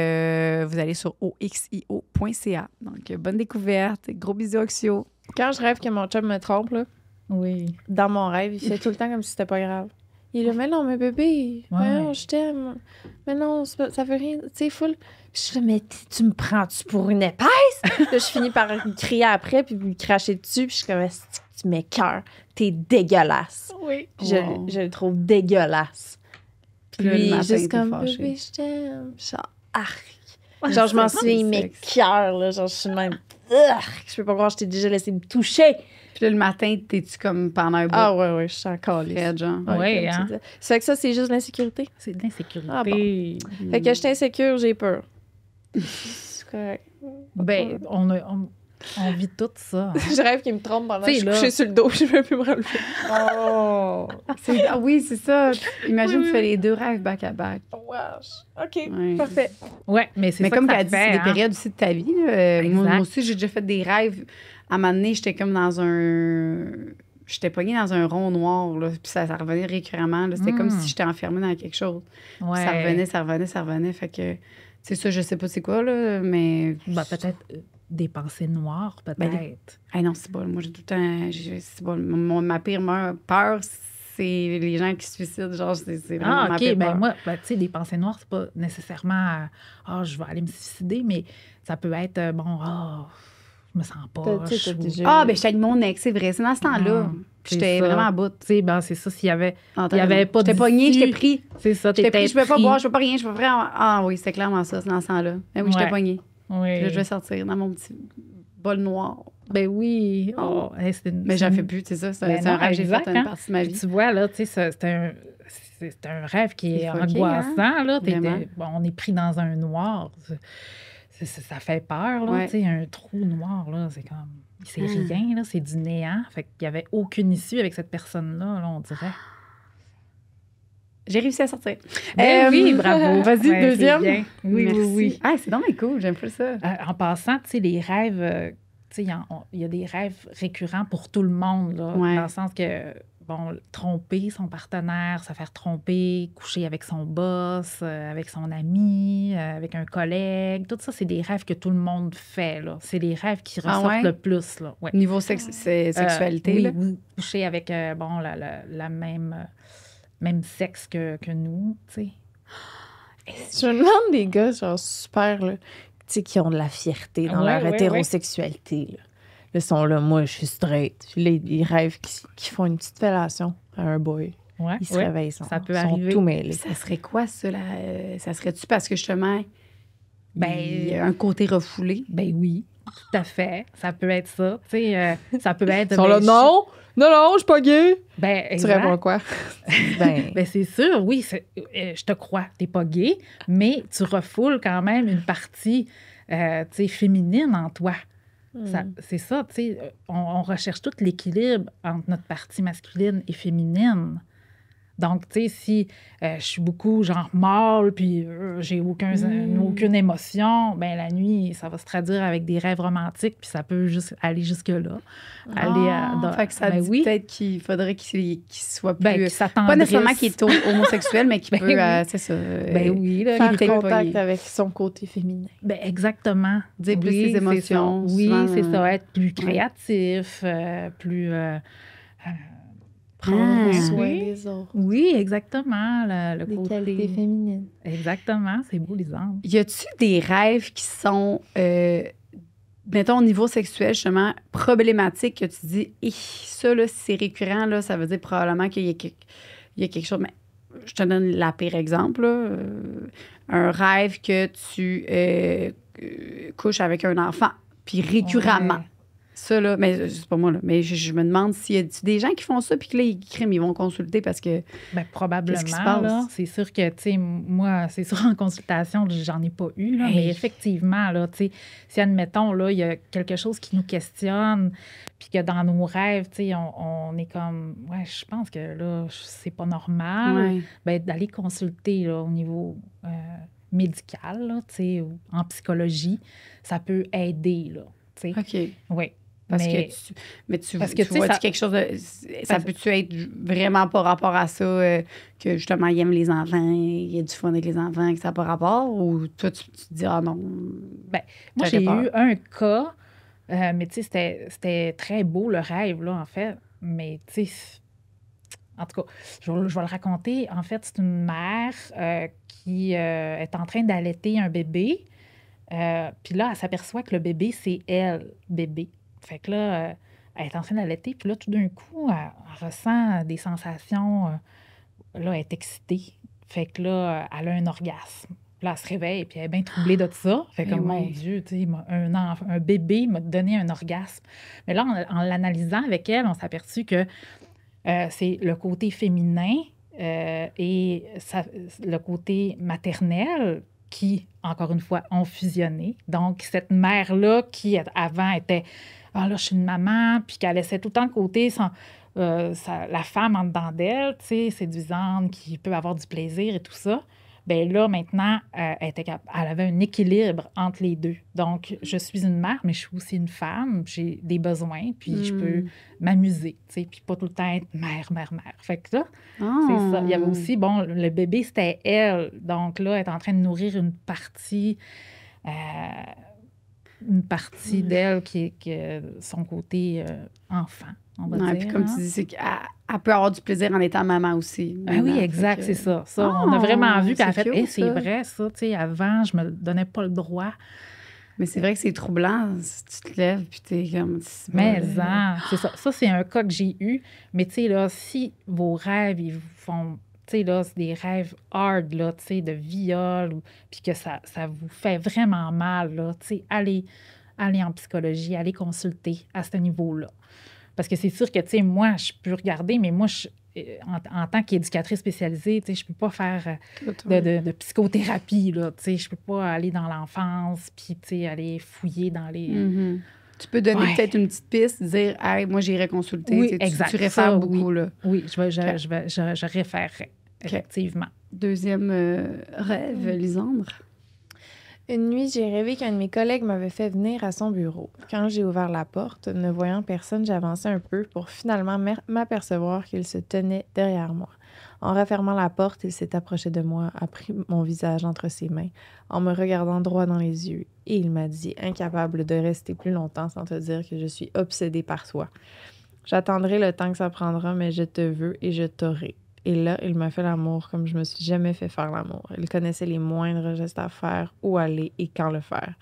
vous allez sur oxio.ca. Donc, bonne découverte. Gros bisous, Oxio.
Quand je rêve que mon chum me trompe, là,
Oui.
dans mon rêve, il fait tout le temps comme si c'était pas grave. Il est là, mais non, mais bébé, voyons, je t'aime. Mais non, ça veut rien, tu sais, full. Je suis là, mais tu me prends-tu pour une épaisse? Là, je finis par lui crier après, puis lui cracher dessus, puis je suis comme, tu m'écoeures, t'es dégueulasse.
Oui.
Puis je le trouve dégueulasse. Puis lui, juste comme, bébé, je t'aime. Genre, arc. Genre, je m'en souviens, il m'écoeure, là. Genre, je suis même, je peux pas croire que je t'ai déjà laissé me toucher.
Puis là, le matin, t'es-tu comme pendant un bout?
Ah ouais, je suis encore
là. Genre.
Oui, hein.
Ça fait que ça, c'est juste l'insécurité.
C'est de l'insécurité.
Ah bon. Fait que je suis insécure, j'ai peur. C'est correct.
Ben, on vit tout ça. Hein.
Je rêve qu'il me trompe pendant que je suis
là...
couchée sur le dos, je ne peux plus me relever.
Oh!
Ah oui, c'est ça. Imagine, tu fais les 2 rêves back-à-back.
OK, parfait.
Ouais, mais c'est
mais
ça
comme
que
tu
ça
as dit,
fait,
c'est des périodes aussi de ta vie. Moi aussi, j'ai déjà fait des rêves. À un moment donné, j'étais comme dans un... J'étais pognée dans un rond noir, là, puis ça revenait récurremment. C'était comme si j'étais enfermée dans quelque chose.
Ouais.
Ça revenait. Fait que, c'est ça, je sais pas c'est quoi, là, mais...
Ben, peut-être des pensées noires, peut-être.
Ben, non, c'est pas... Moi, j'ai tout le temps... C'est pas, ma pire peur, c'est les gens qui se suicident. Genre, c'est vraiment ma pire peur.
Moi, tu sais, des pensées noires, c'est pas nécessairement je vais aller me suicider, mais ça peut être je me sens pas.
Ben, j'étais avec mon ex, c'est vrai. C'est dans ce temps-là. J'étais vraiment à bout.
Tu sais, ben, c'est ça. S'il y avait pas
j'étais pognée, j'étais pris.
C'est ça,
j'étais pris. Je pouvais pas boire, je pouvais pas rien. Je pouvais vraiment... Ah oui, c'est clairement ça, c'est dans ce temps-là. Ben oui, j'étais pognée.
Oui.
Là, je vais sortir dans mon petit bol noir.
Ben oui.
Mais j'en fais plus, c'est ça. C'est un rêve que j'ai fait une partie de ma vie.
Puis tu vois, là, tu sais, c'est un rêve qui est angoissant, là. On est pris dans un noir. Ça fait peur, là. Tu sais, un trou noir, là, c'est comme... C'est rien, là. C'est du néant. Fait qu'il n'y avait aucune issue avec cette personne-là, là, on dirait.
J'ai réussi à sortir.
Oui, bravo.
Vas-y, deuxième.
Oui.
Ah, c'est donc cool, j'aime pas ça.
En passant, tu sais, les rêves... tu sais, il y a des rêves récurrents pour tout le monde, là, dans le sens que... Bon, tromper son partenaire, se faire tromper, coucher avec son boss, avec son ami, avec un collègue. Tout ça, c'est des rêves que tout le monde fait, là. C'est les rêves qui ressortent le plus, là. Ouais.
Niveau sexualité, là?
Oui, coucher avec, la même sexe que nous, tu sais.
Je me demande des gars, genre, super, là, tu sais, qui ont de la fierté dans leur hétérosexualité, là. Ils sont là, moi, je suis straight. Ils rêvent qu'ils font une petite fellation à un boy. Ils se réveillent,
ça peut
sont
arriver.
tout mêlés.
Ça serait quoi, ça? Ça serait-tu parce que, justement, il y a un côté refoulé?
Ben oui, tout à fait. Ça peut être ça. Tu sais, ça peut être...
Ils sont là, non, je suis pas gay.
Ben,
tu réponds quoi?
ben, c'est sûr, oui, je te crois, t'es pas gay, mais tu refoules quand même une partie, tu sais, féminine en toi. C'est ça, tu sais, on recherche tout l'équilibre entre notre partie masculine et féminine. Donc, tu sais, si je suis beaucoup genre mâle, puis j'ai aucune émotion, ben la nuit, ça va se traduire avec des rêves romantiques, puis ça peut juste aller jusque-là.
Fait que ça dit peut-être qu'il faudrait qu'il soit plus...
pas
nécessairement qu'il est homosexuel, mais qu'il peut, c'est ça...
faire contact avec son côté féminin.
Ben exactement.
Dire plus ses émotions.
Oui, c'est ça. Être plus créatif, plus...
prendre soin des autres.
Oui, exactement. Le côté...
qualités féminines.
Exactement. C'est beau, les angles.
Y a-tu des rêves qui sont, mettons, au niveau sexuel, justement, problématiques que tu dis, ça, là, si c'est récurrent, là, ça veut dire probablement qu'il y a quelque chose... Mais je te donne la pire exemple, là. Un rêve que tu couches avec un enfant, puis récurremment. Ouais. Ça, là, mais c'est pas moi, là, mais je me demande s'il y a des gens qui font ça, puis que là, ils vont consulter parce que...
Bien, probablement, là. C'est sûr que, tu sais, moi, c'est sûr, en consultation, j'en ai pas eu, là, mais effectivement, là, tu sais, si, admettons, là, il y a quelque chose qui nous questionne, puis que dans nos rêves, tu sais, on est comme, je pense que, là, c'est pas normal, bien, d'aller consulter, là, au niveau médical, là, tu sais, en psychologie, ça peut aider, là, tu sais.
OK.
Oui.
Parce que tu vois quelque chose de... Ça peut-tu être vraiment pas rapport à ça, que justement, il aime les enfants, il y a du fun avec les enfants, que ça n'a pas rapport? Ou toi, tu te dis, ah non...
Bien, moi, j'ai eu un cas, mais tu sais, c'était très beau, le rêve, là, en fait. Mais tu sais, En tout cas, je vais le raconter. En fait, c'est une mère qui est en train d'allaiter un bébé. Puis là, elle s'aperçoit que le bébé, c'est elle, bébé. Fait que là, elle est en train d'allaiter. Puis là, tout d'un coup, elle ressent des sensations. Là, elle est excitée. Fait que là, elle a un orgasme. Puis là, elle se réveille, puis elle est bien troublée de ça. Fait que, mon Dieu, tu sais, un bébé m'a donné un orgasme. Mais là, en l'analysant avec elle, on s'est aperçu que c'est le côté féminin et le côté maternel qui, encore une fois, ont fusionné. Donc, cette mère-là qui, avant, était « Ah, là, je suis une maman », puis qu'elle laissait tout le temps de côté la femme en dedans d'elle, tu sais, séduisante, qui peut avoir du plaisir et tout ça. Bien là, maintenant, elle avait un équilibre entre les deux. Donc, je suis une mère, mais je suis aussi une femme. J'ai des besoins, puis je peux m'amuser, tu sais, puis pas tout le temps être mère. Fait que là, c'est ça. Il y avait aussi, bon, le bébé, c'était elle. Donc là, elle est en train de nourrir une partie d'elle qui est son côté enfant. On va dire,
puis comme tu dis, c'est qu'elle peut avoir du plaisir en étant maman aussi.
Ah oui, exact, c'est ça. On a vraiment vu qu'elle a fait, c'est vrai, ça, tu sais, avant, je me donnais pas le droit.
Mais c'est vrai que c'est troublant. Si tu te lèves, puis t'es comme...
Mais c'est ça. Ça, c'est un cas que j'ai eu. Mais tu sais, là, si vos rêves, ils vous font... Tu sais, là, c'est des rêves hard, là, tu sais, de viol, puis que ça vous fait vraiment mal, là, tu sais, allez en psychologie, allez consulter à ce niveau-là. Parce que c'est sûr que, tu sais, moi, je peux regarder, mais moi, en tant qu'éducatrice spécialisée, tu sais, je peux pas faire de psychothérapie, là, tu sais, je peux pas aller dans l'enfance, puis, tu sais, aller fouiller dans les...
Mm-hmm. Tu peux donner peut-être une petite piste, dire « Hey, moi, j'irai consulter.
Oui, exact.
Tu réfères beaucoup, là.
Oui, je référerais, effectivement.
Deuxième rêve, Lisandre?
Une nuit, j'ai rêvé qu'un de mes collègues m'avait fait venir à son bureau. Quand j'ai ouvert la porte, ne voyant personne, j'avançais un peu pour finalement m'apercevoir qu'il se tenait derrière moi. En refermant la porte, il s'est approché de moi, a pris mon visage entre ses mains, en me regardant droit dans les yeux, et il m'a dit, incapable de rester plus longtemps sans te dire que je suis obsédée par toi. J'attendrai le temps que ça prendra, mais je te veux et je t'aurai. Et là, il m'a fait l'amour comme je me suis jamais fait faire l'amour. Il connaissait les moindres gestes à faire, où aller et quand le faire.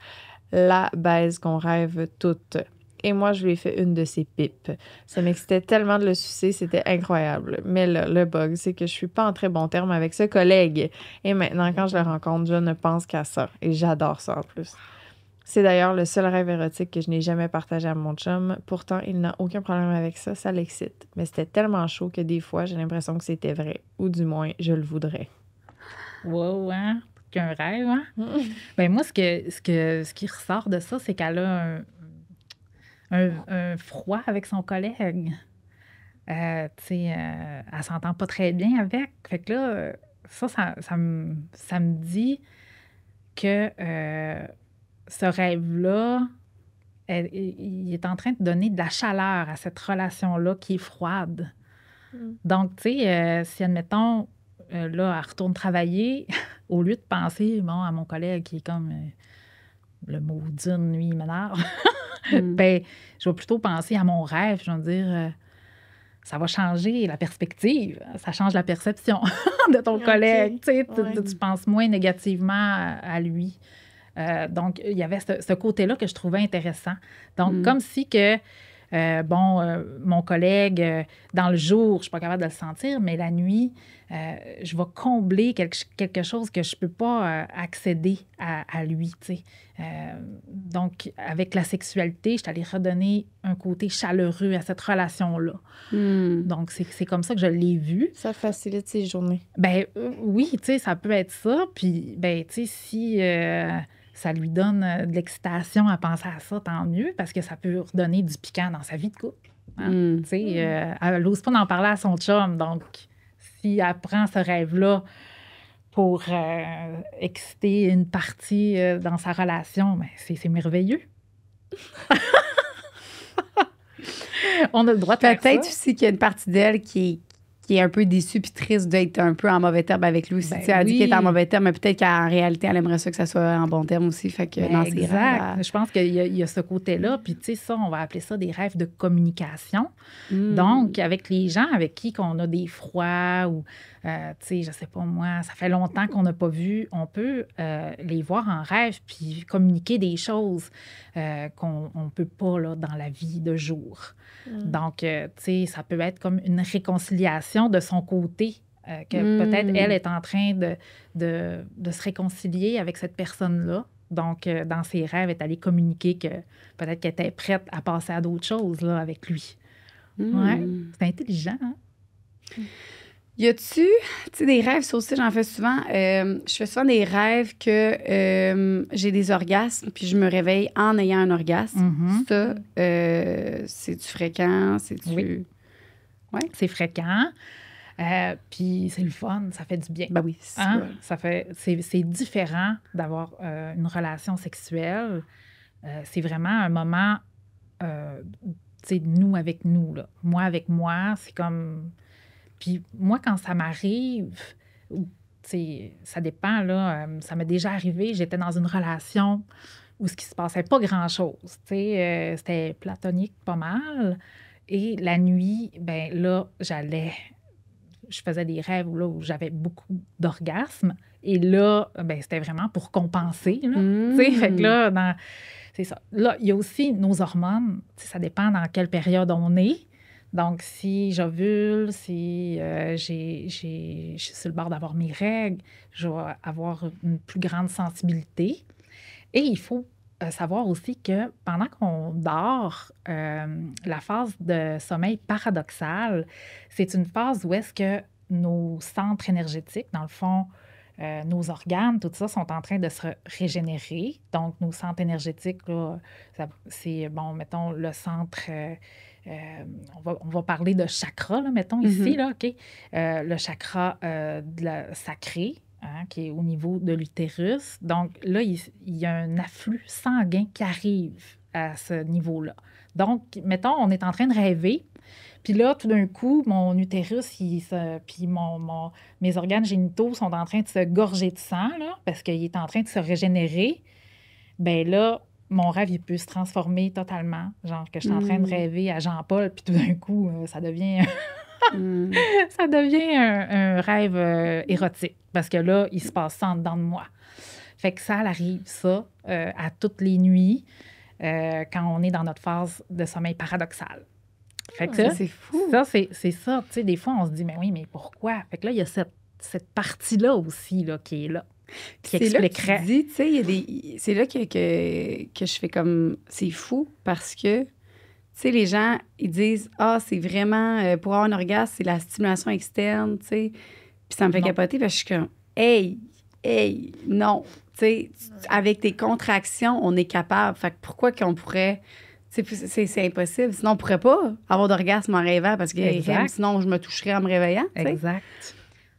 La baise qu'on rêve toutes. Et moi, je lui ai fait une de ses pipes. Ça m'excitait tellement de le sucer, c'était incroyable. Mais là, le bug, c'est que je suis pas en très bon terme avec ce collègue. Et maintenant, quand je le rencontre, je ne pense qu'à ça. Et j'adore ça en plus. C'est d'ailleurs le seul rêve érotique que je n'ai jamais partagé à mon chum. Pourtant, il n'a aucun problème avec ça, ça l'excite. Mais c'était tellement chaud que des fois, j'ai l'impression que c'était vrai. Ou du moins, je le voudrais.
Wow, hein? Qu'un rêve, hein? Ben moi, ce qui ressort de ça, c'est qu'elle a un froid avec son collègue. Tu sais, elle s'entend pas très bien avec. Fait que là, ça me dit que... ce rêve-là, il est en train de donner de la chaleur à cette relation-là qui est froide. Donc, tu sais, si, admettons, là, elle retourne travailler, au lieu de penser, bon, à mon collègue qui est comme le mot d'une, lui, il m'énerve, ben, je vais plutôt penser à mon rêve, je vais me dire, ça va changer la perspective, ça change la perception de ton collègue, tu sais, tu penses moins négativement à lui. Donc, il y avait ce côté-là que je trouvais intéressant. Donc, comme si que, mon collègue, dans le jour, je ne suis pas capable de le sentir, mais la nuit, je vais combler quelque chose que je ne peux pas accéder à lui, tu sais. Donc, avec la sexualité, je suis allée redonner un côté chaleureux à cette relation-là. Donc, c'est comme ça que je l'ai vu.
Ça facilite ses journées.
Ben oui, tu sais, ça peut être ça. Puis, ben tu sais, si... ça lui donne de l'excitation à penser à ça, tant mieux, parce que ça peut redonner du piquant dans sa vie de couple. Hein? Tu sais, elle n'ose pas en parler à son chum. Donc, si elle prend ce rêve-là pour exciter une partie dans sa relation, ben, c'est merveilleux. On a le droit de faire ça.
Peut-être aussi qu'il y a une partie d'elle qui qui est un peu déçue puis triste d'être un peu en mauvais terme avec lui aussi.
Ben
Tu sais, elle dit
oui.
qu'elle est en mauvais terme, mais peut-être qu'en réalité, elle aimerait ça que ça soit en bon terme aussi. Fait que dans ses
Exact.
rêves,
Je pense qu'il y a ce côté-là. Puis, tu sais, ça, on va appeler ça des rêves de communication.
Mm.
Donc, avec les gens avec qui on a des froids ou, tu sais, je sais pas moi, ça fait longtemps qu'on n'a pas vu, on peut les voir en rêve puis communiquer des choses qu'on ne peut pas là, dans la vie de jour. Donc, tu sais, ça peut être comme une réconciliation de son côté, que peut-être elle est en train de se réconcilier avec cette personne-là. Donc, dans ses rêves, elle est allée communiquer que peut-être qu'elle était prête à passer à d'autres choses là, avec lui. Ouais, c'est intelligent, hein?
Y a-tu, tu sais, des rêves, ça aussi, j'en fais souvent. Je fais souvent des rêves que j'ai des orgasmes, puis je me réveille en ayant un orgasme. Ça, c'est-tu fréquent? C'est-tu...
Oui.
Ouais.
C'est fréquent. Puis c'est le fun, ça fait du bien.
Ben oui, c'est
Hein? C'est différent d'avoir une relation sexuelle. C'est vraiment un moment, tu sais, nous avec nous, là. Moi avec moi, c'est comme... Puis moi, quand ça m'arrive, tu sais, ça dépend, là, ça m'est déjà arrivé, j'étais dans une relation où ce qui se passait pas grand-chose, tu sais, c'était platonique pas mal. Et la nuit, ben là, je faisais des rêves où j'avais beaucoup d'orgasmes. Et là, ben, c'était vraiment pour compenser. Là, tu sais, fait que là, c'est ça. Là, il y a aussi nos hormones. Tu sais, ça dépend dans quelle période on est. Donc, si j'ovule, si je suis sur le bord d'avoir mes règles, je vais avoir une plus grande sensibilité. Et il faut savoir aussi que pendant qu'on dort, la phase de sommeil paradoxal, c'est une phase où est-ce que nos centres énergétiques, dans le fond, nos organes, tout ça, sont en train de se régénérer. Donc, nos centres énergétiques, là, c'est, bon, mettons, le centre... on va parler de chakra, là, mettons, ici, là, OK? Le chakra sacré, hein, qui est au niveau de l'utérus. Donc, là, il y a un afflux sanguin qui arrive à ce niveau-là. Donc, mettons, on est en train de rêver, puis là, tout d'un coup, mon utérus, puis mes organes génitaux sont en train de se gorger de sang, là, parce qu'il est en train de se régénérer. Bien là, mon rêve, il peut se transformer totalement. Genre que je suis en train de rêver à Jean-Paul, puis tout d'un coup, ça devient... ça devient un rêve érotique. Parce que là, il se passe ça en dedans de moi. Fait que ça arrive, ça, à toutes les nuits, quand on est dans notre phase de sommeil paradoxal. Fait que
ça, c'est fou.
Ça, c'est ça. Tu sais, des fois, on se dit, mais oui, mais pourquoi? Fait que là, il y a cette partie-là aussi, là, qui est là. Qui expliquerait.
Là que tu dis, tu sais, c'est là que je fais comme... C'est fou parce que, tu sais, les gens, ils disent, c'est vraiment... pour avoir un orgasme, c'est la stimulation externe, tu sais. Puis ça me fait capoter parce que je suis comme, hey, non. Tu sais, avec tes contractions, on est capable. Fait que pourquoi qu'on pourrait... C'est impossible. Sinon, on ne pourrait pas avoir d'orgasme en rêvant parce que sinon, je me toucherais en me réveillant. T'sais.
Exact.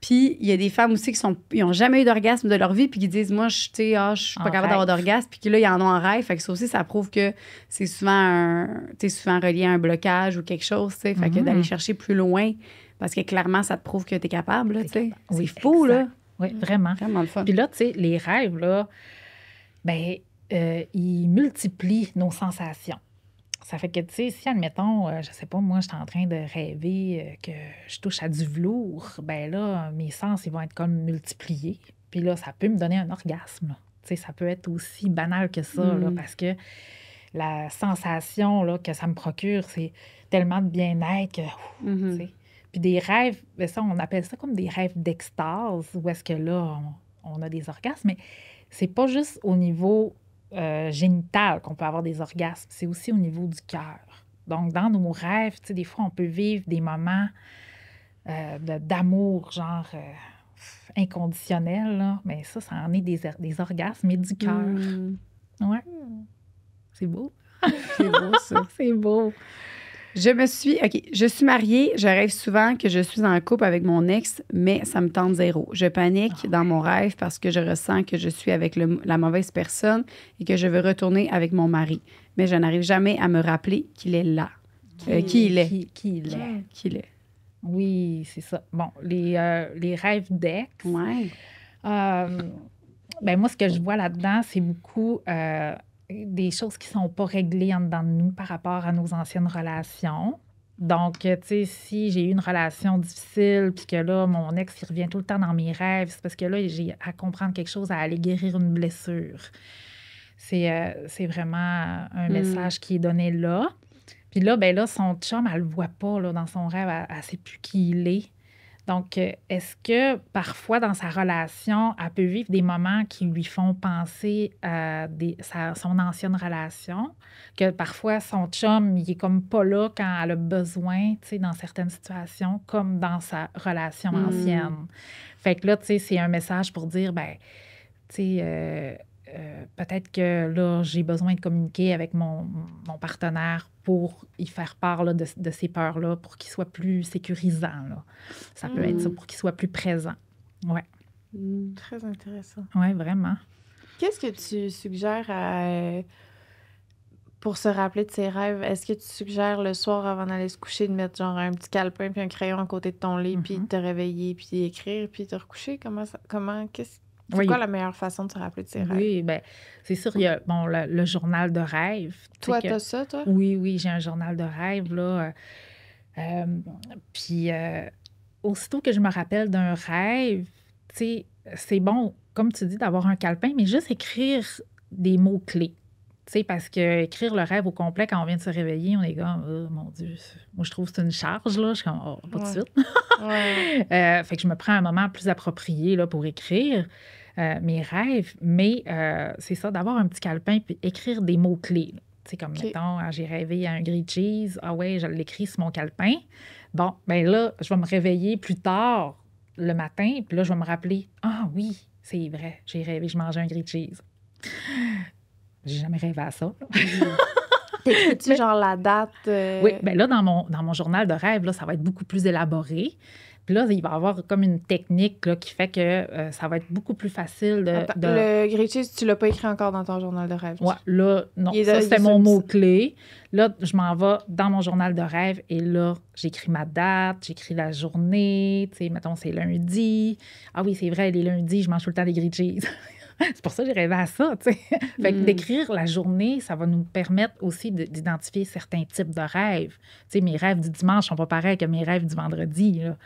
Puis, il y a des femmes aussi qui n'ont jamais eu d'orgasme de leur vie puis qui disent, moi, je suis pas capable d'avoir d'orgasme. Puis que là, ils en ont en rêve. Fait que ça aussi, ça prouve que c'est souvent relié à un blocage ou quelque chose. Fait que d'aller chercher plus loin parce que clairement, ça te prouve que tu es capable. Là, c'est fou, là.
Oui, vraiment.
Vraiment le fun.
Puis là, tu sais, les rêves, là, ben, ils multiplient nos sensations. Ça fait que, tu sais, si, admettons, je sais pas, moi, je suis en train de rêver que je touche à du velours, ben là, mes sens, ils vont être comme multipliés. Puis là, ça peut me donner un orgasme. Tu sais, ça peut être aussi banal que ça, là, parce que la sensation là, que ça me procure, c'est tellement de bien-être que, tu sais. Puis des rêves, ben ça, on appelle ça comme des rêves d'extase, où est-ce que là, on a des orgasmes, mais c'est pas juste au niveau... génital qu'on peut avoir des orgasmes, c'est aussi au niveau du cœur. Donc, dans nos rêves, tu sais, des fois, on peut vivre des moments d'amour, genre inconditionnel, là. Mais ça en est des orgasmes, mais du cœur. Ouais. C'est beau.
C'est beau, ça.
C'est beau.
Je suis mariée, je rêve souvent que je suis en couple avec mon ex, mais ça me tente zéro. Je panique dans mon rêve parce que je ressens que je suis avec la mauvaise personne et que je veux retourner avec mon mari. Mais je n'arrive jamais à me rappeler qu'il est là. Qui il est.
Qui il est.
Qui il est.
Oui, c'est ça. Bon, les rêves d'ex.
Ouais.
Ben moi, ce que je vois là-dedans, c'est beaucoup des choses qui ne sont pas réglées en dedans de nous par rapport à nos anciennes relations. Donc, tu sais, si j'ai eu une relation difficile, puis que là, mon ex, il revient tout le temps dans mes rêves, c'est parce que là, j'ai à comprendre quelque chose, à aller guérir une blessure. C'est vraiment un message qui est donné là. Puis là, ben là, son chum, elle le voit pas là, dans son rêve, elle ne sait plus qui il est. Donc, est-ce que parfois, dans sa relation, elle peut vivre des moments qui lui font penser à son ancienne relation, que parfois, son chum, il est comme pas là quand elle a besoin, tu sais, dans certaines situations, comme dans sa relation ancienne. Fait que là, tu sais, c'est un message pour dire, ben, tu sais, peut-être que là, j'ai besoin de communiquer avec mon partenaire pour y faire part là, de ces peurs-là, pour qu'il soit plus sécurisant. Là. Ça peut être ça, pour qu'il soit plus présent. Oui.
Très intéressant.
Oui, vraiment.
Qu'est-ce que tu suggères pour se rappeler de ses rêves? Est-ce que tu suggères le soir avant d'aller se coucher de mettre genre un petit calepin puis un crayon à côté de ton lit, puis de te réveiller, puis d'écrire, puis de te recoucher? C'est quoi la meilleure façon de se rappeler de ses rêves?
Oui, bien, c'est sûr, il y a le journal de rêve.
Toi, t'as ça, toi?
Oui, j'ai un journal de rêve, là. Puis, aussitôt que je me rappelle d'un rêve, tu sais, c'est bon, comme tu dis, d'avoir un calepin, mais juste écrire des mots-clés. Tu sais, parce que écrire le rêve au complet quand on vient de se réveiller, on est comme, oh mon Dieu, moi je trouve que c'est une charge, là. Je suis comme, oh, pas de suite. Fait que je me prends un moment plus approprié là, pour écrire mes rêves, mais c'est ça, d'avoir un petit calepin puis écrire des mots-clés. Tu sais, comme, mettons, j'ai rêvé à un grilled cheese. Ah ouais, je l'écris sur mon calepin. Bon, bien là, je vais me réveiller plus tard le matin, puis là, je vais me rappeler, ah oui, c'est vrai, j'ai rêvé, je mangeais un grilled cheese. J'ai jamais rêvé à ça.
T'écris-tu genre la date?
Oui, bien là, dans mon journal de rêve, là, ça va être beaucoup plus élaboré. Puis là, il va y avoir comme une technique là, qui fait que ça va être beaucoup plus facile de...
Le grilled cheese, tu l'as pas écrit encore dans ton journal de rêve?
Oui, là, non. Ça, c'était mon mot-clé. Là, je m'en vais dans mon journal de rêve et là, j'écris ma date, j'écris la journée. Tu sais, mettons, c'est lundi. Ah oui, c'est vrai, les lundis, je mange tout le temps des grilled cheese. C'est pour ça que j'ai rêvé à ça, tu sais. Fait que d'écrire la journée, ça va nous permettre aussi d'identifier certains types de rêves. Tu sais, mes rêves du dimanche sont pas pareils que mes rêves du vendredi, là.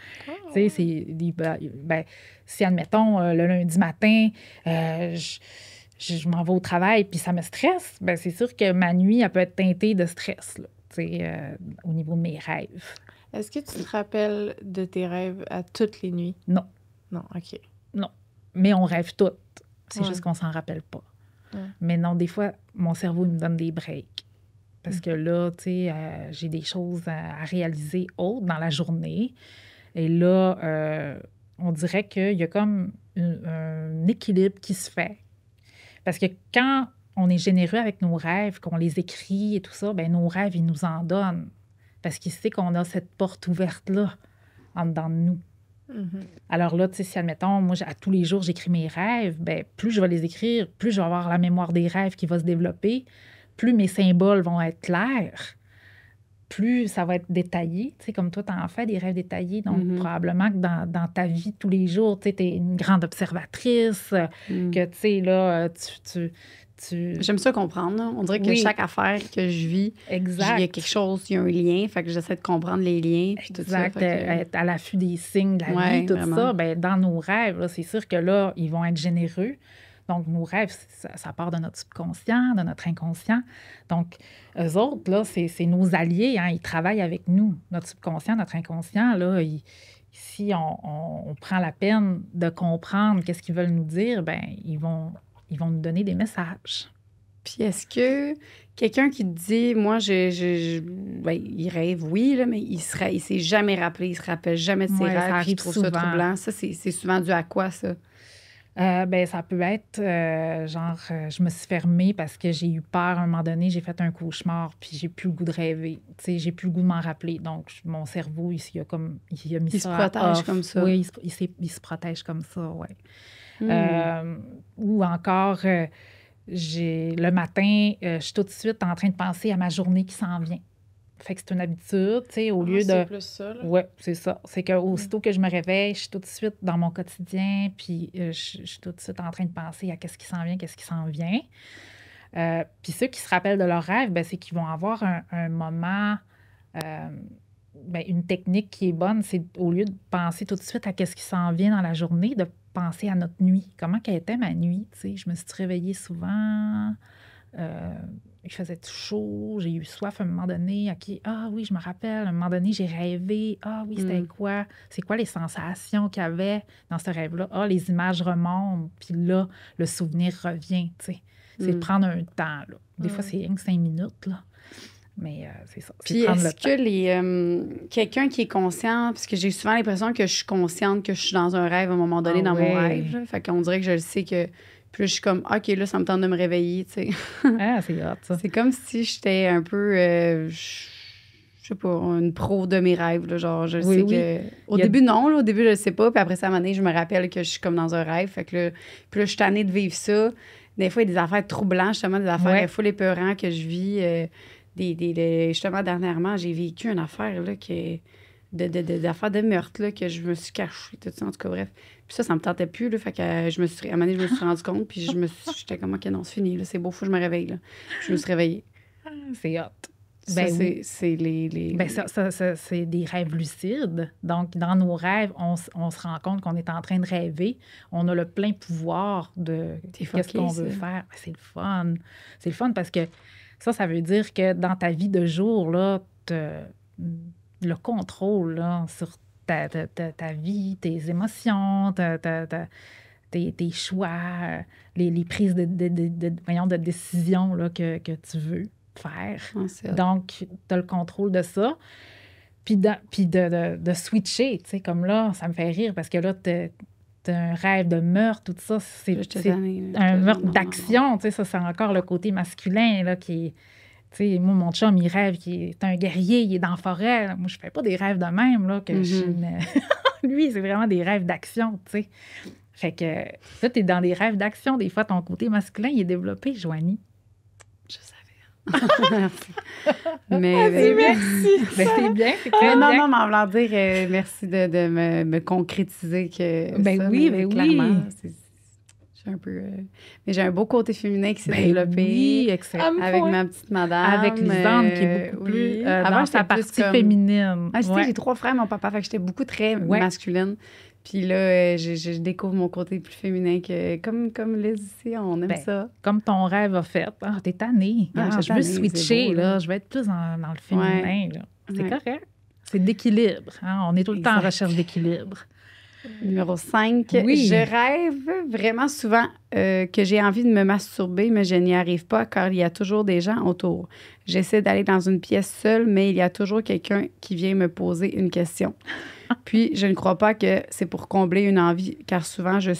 Tu sais, si, admettons, le lundi matin, je m'en vais au travail puis ça me stresse, bien, c'est sûr que ma nuit, elle peut être teintée de stress, là, tu sais, au niveau de mes rêves.
Est-ce que tu te rappelles de tes rêves à toutes les nuits?
Non.
Non, OK.
Non. Mais on rêve toutes. C'est juste qu'on s'en rappelle pas. Mais non, des fois, mon cerveau, il me donne des breaks. Parce que là, tu sais, j'ai des choses à réaliser autres dans la journée. Et là, on dirait qu'il y a comme un équilibre qui se fait. Parce que quand on est généreux avec nos rêves, qu'on les écrit et tout ça, bien, nos rêves, ils nous en donnent. Parce qu'il sait qu'on a cette porte ouverte-là en dedans de nous. Alors là, tu sais, si, admettons, moi, à tous les jours, j'écris mes rêves, bien, plus je vais les écrire, plus je vais avoir la mémoire des rêves qui va se développer, plus mes symboles vont être clairs, plus ça va être détaillé. Tu sais, comme toi, tu en fais des rêves détaillés, donc probablement que dans ta vie tous les jours, tu sais, es une grande observatrice, que, tu sais, là,
J'aime ça comprendre. Là. On dirait que chaque affaire que je vis, il y a quelque chose, il y a un lien. Fait que j'essaie de comprendre les liens. Tout ça,
être à l'affût des signes de la vie, tout vraiment. Ça. Bien, dans nos rêves, là, c'est sûr que là, ils vont être généreux. Donc, nos rêves, ça part de notre subconscient, de notre inconscient. Donc, eux autres, là, c'est nos alliés. Hein, ils travaillent avec nous. Notre subconscient, notre inconscient, là, si on prend la peine de comprendre qu'est-ce qu'ils veulent nous dire, bien, ils vont nous donner des messages.
Puis est-ce que quelqu'un qui te dit, moi, ben, il rêve, oui, là, mais il s'est jamais rappelé, il se rappelle jamais de ses rêves,
ça arrive
je trouve
souvent.
Ça troublant. Ça, c'est souvent dû à quoi, ça?
Ben, ça peut être, je me suis fermée parce que j'ai eu peur à un moment donné, j'ai fait un cauchemar, puis j'ai plus le goût de rêver. Tu sais, j'ai plus le goût de m'en rappeler. Donc, mon cerveau, il a mis ça.
Il se protège comme ça.
Oui, il se protège comme ça, oui. Ou encore, le matin, je suis tout de suite en train de penser à ma journée qui s'en vient. Fait que c'est une habitude, tu sais, au lieu de...
C'est plus ça, là.
Oui, c'est ça. C'est qu'aussitôt que je me réveille, je suis tout de suite dans mon quotidien, puis je suis tout de suite en train de penser à qu'est-ce qui s'en vient, qu'est-ce qui s'en vient. Puis ceux qui se rappellent de leurs rêves, ben, c'est qu'ils vont avoir un moment... ben, une technique qui est bonne, c'est au lieu de penser tout de suite à qu'est-ce qui s'en vient dans la journée, de penser à notre nuit. Comment qu'elle était ma nuit, tu sais? Je me suis réveillée souvent... il faisait tout chaud, j'ai eu soif à un moment donné. OK, ah oui, je me rappelle, à un moment donné, j'ai rêvé. Ah oui, c'était quoi? C'est quoi les sensations qu'il y avait dans ce rêve-là? Ah, les images remontent, puis là, le souvenir revient, tu sais. C'est de prendre un temps, là. Des fois, c'est rien que 5 minutes, là. Mais c'est ça.
Puis est-ce que quelqu'un qui est conscient, parce que j'ai souvent l'impression que je suis consciente que je suis dans un rêve à un moment donné mon rêve. Là. Fait qu'on dirait que je le sais que... Puis là, je suis comme, OK, là, ça me tente de me réveiller, tu sais.
Ah, c'est hot, ça.
C'est comme si j'étais un peu, je sais pas, une pro de mes rêves, là, genre, je sais que... Au début, non, là, au début, je le sais pas, puis après ça, à un moment donné, je me rappelle que je suis comme dans un rêve, fait que là, puis là, je suis tannée de vivre ça. Des fois, il y a des affaires troublantes, justement, des affaires full épeurantes que je vis. Justement, dernièrement, j'ai vécu une affaire, là, d'affaires de meurtre, là, que je me suis cachée, tout ça, en tout cas, bref. Puis ça me tentait plus, là, fait que à un moment donné, je me suis rendu compte, puis j'étais comme, OK, non, c'est fini, là, c'est beau, faut que je me réveille, là. Je me suis réveillée.
C'est hot.
Ben, c'est les...
Ben, ça, c'est des rêves lucides. Donc, dans nos rêves, on se rend compte qu'on est en train de rêver. On a le plein pouvoir de qu'est-ce qu'on veut faire. Ben, c'est le fun. C'est le fun parce que ça veut dire que dans ta vie de jour, là, le contrôle là, sur ta vie, tes émotions, tes choix, les prises de décision là, que tu veux faire. Donc, tu as le contrôle de ça. Puis de switcher, tu sais, comme là, ça me fait rire parce que là, t'as un rêve de meurtre, tout ça, c'est un meurtre d'action, tu sais, ça, c'est encore le côté masculin, là, qui est... Tu sais, moi, mon chum, il rêve qu'il est un guerrier, il est dans la forêt. Là. Moi, je fais pas des rêves de même, là, que je suis Lui, c'est vraiment des rêves d'action, tu sais. Fait que là, t'es dans des rêves d'action. Des fois, ton côté masculin, il est développé, Joanie.
Je savais. Merci. Mais,
merci.
Ben, c'est bien, c'est très bien.
Non, mais en voulant dire merci de me concrétiser que
ben oui,
clairement, j'ai un peu... mais j'ai un beau côté féminin qui s'est développé.
Oui, excellent.
Avec ma petite madame.
Avec Lisande, qui est beaucoup plus dans sa partie féminine.
Ah, j'ai 3 frères, mon papa, fait que j'étais beaucoup très masculine. Puis là, je découvre mon côté plus féminin que comme Liz ici, on aime ça.
Comme ton rêve a fait. Ah, t'es tannée. Je veux switcher, beau, là. Je veux être plus dans le féminin. Là. C'est correct. C'est d'équilibre. Hein? On est tout le temps en recherche d'équilibre.
Numéro 5. Oui. Je rêve vraiment souvent que j'ai envie de me masturber, mais je n'y arrive pas car il y a toujours des gens autour. J'essaie d'aller dans une pièce seule, mais il y a toujours quelqu'un qui vient me poser une question. Puis, je ne crois pas que c'est pour combler une envie, car souvent, je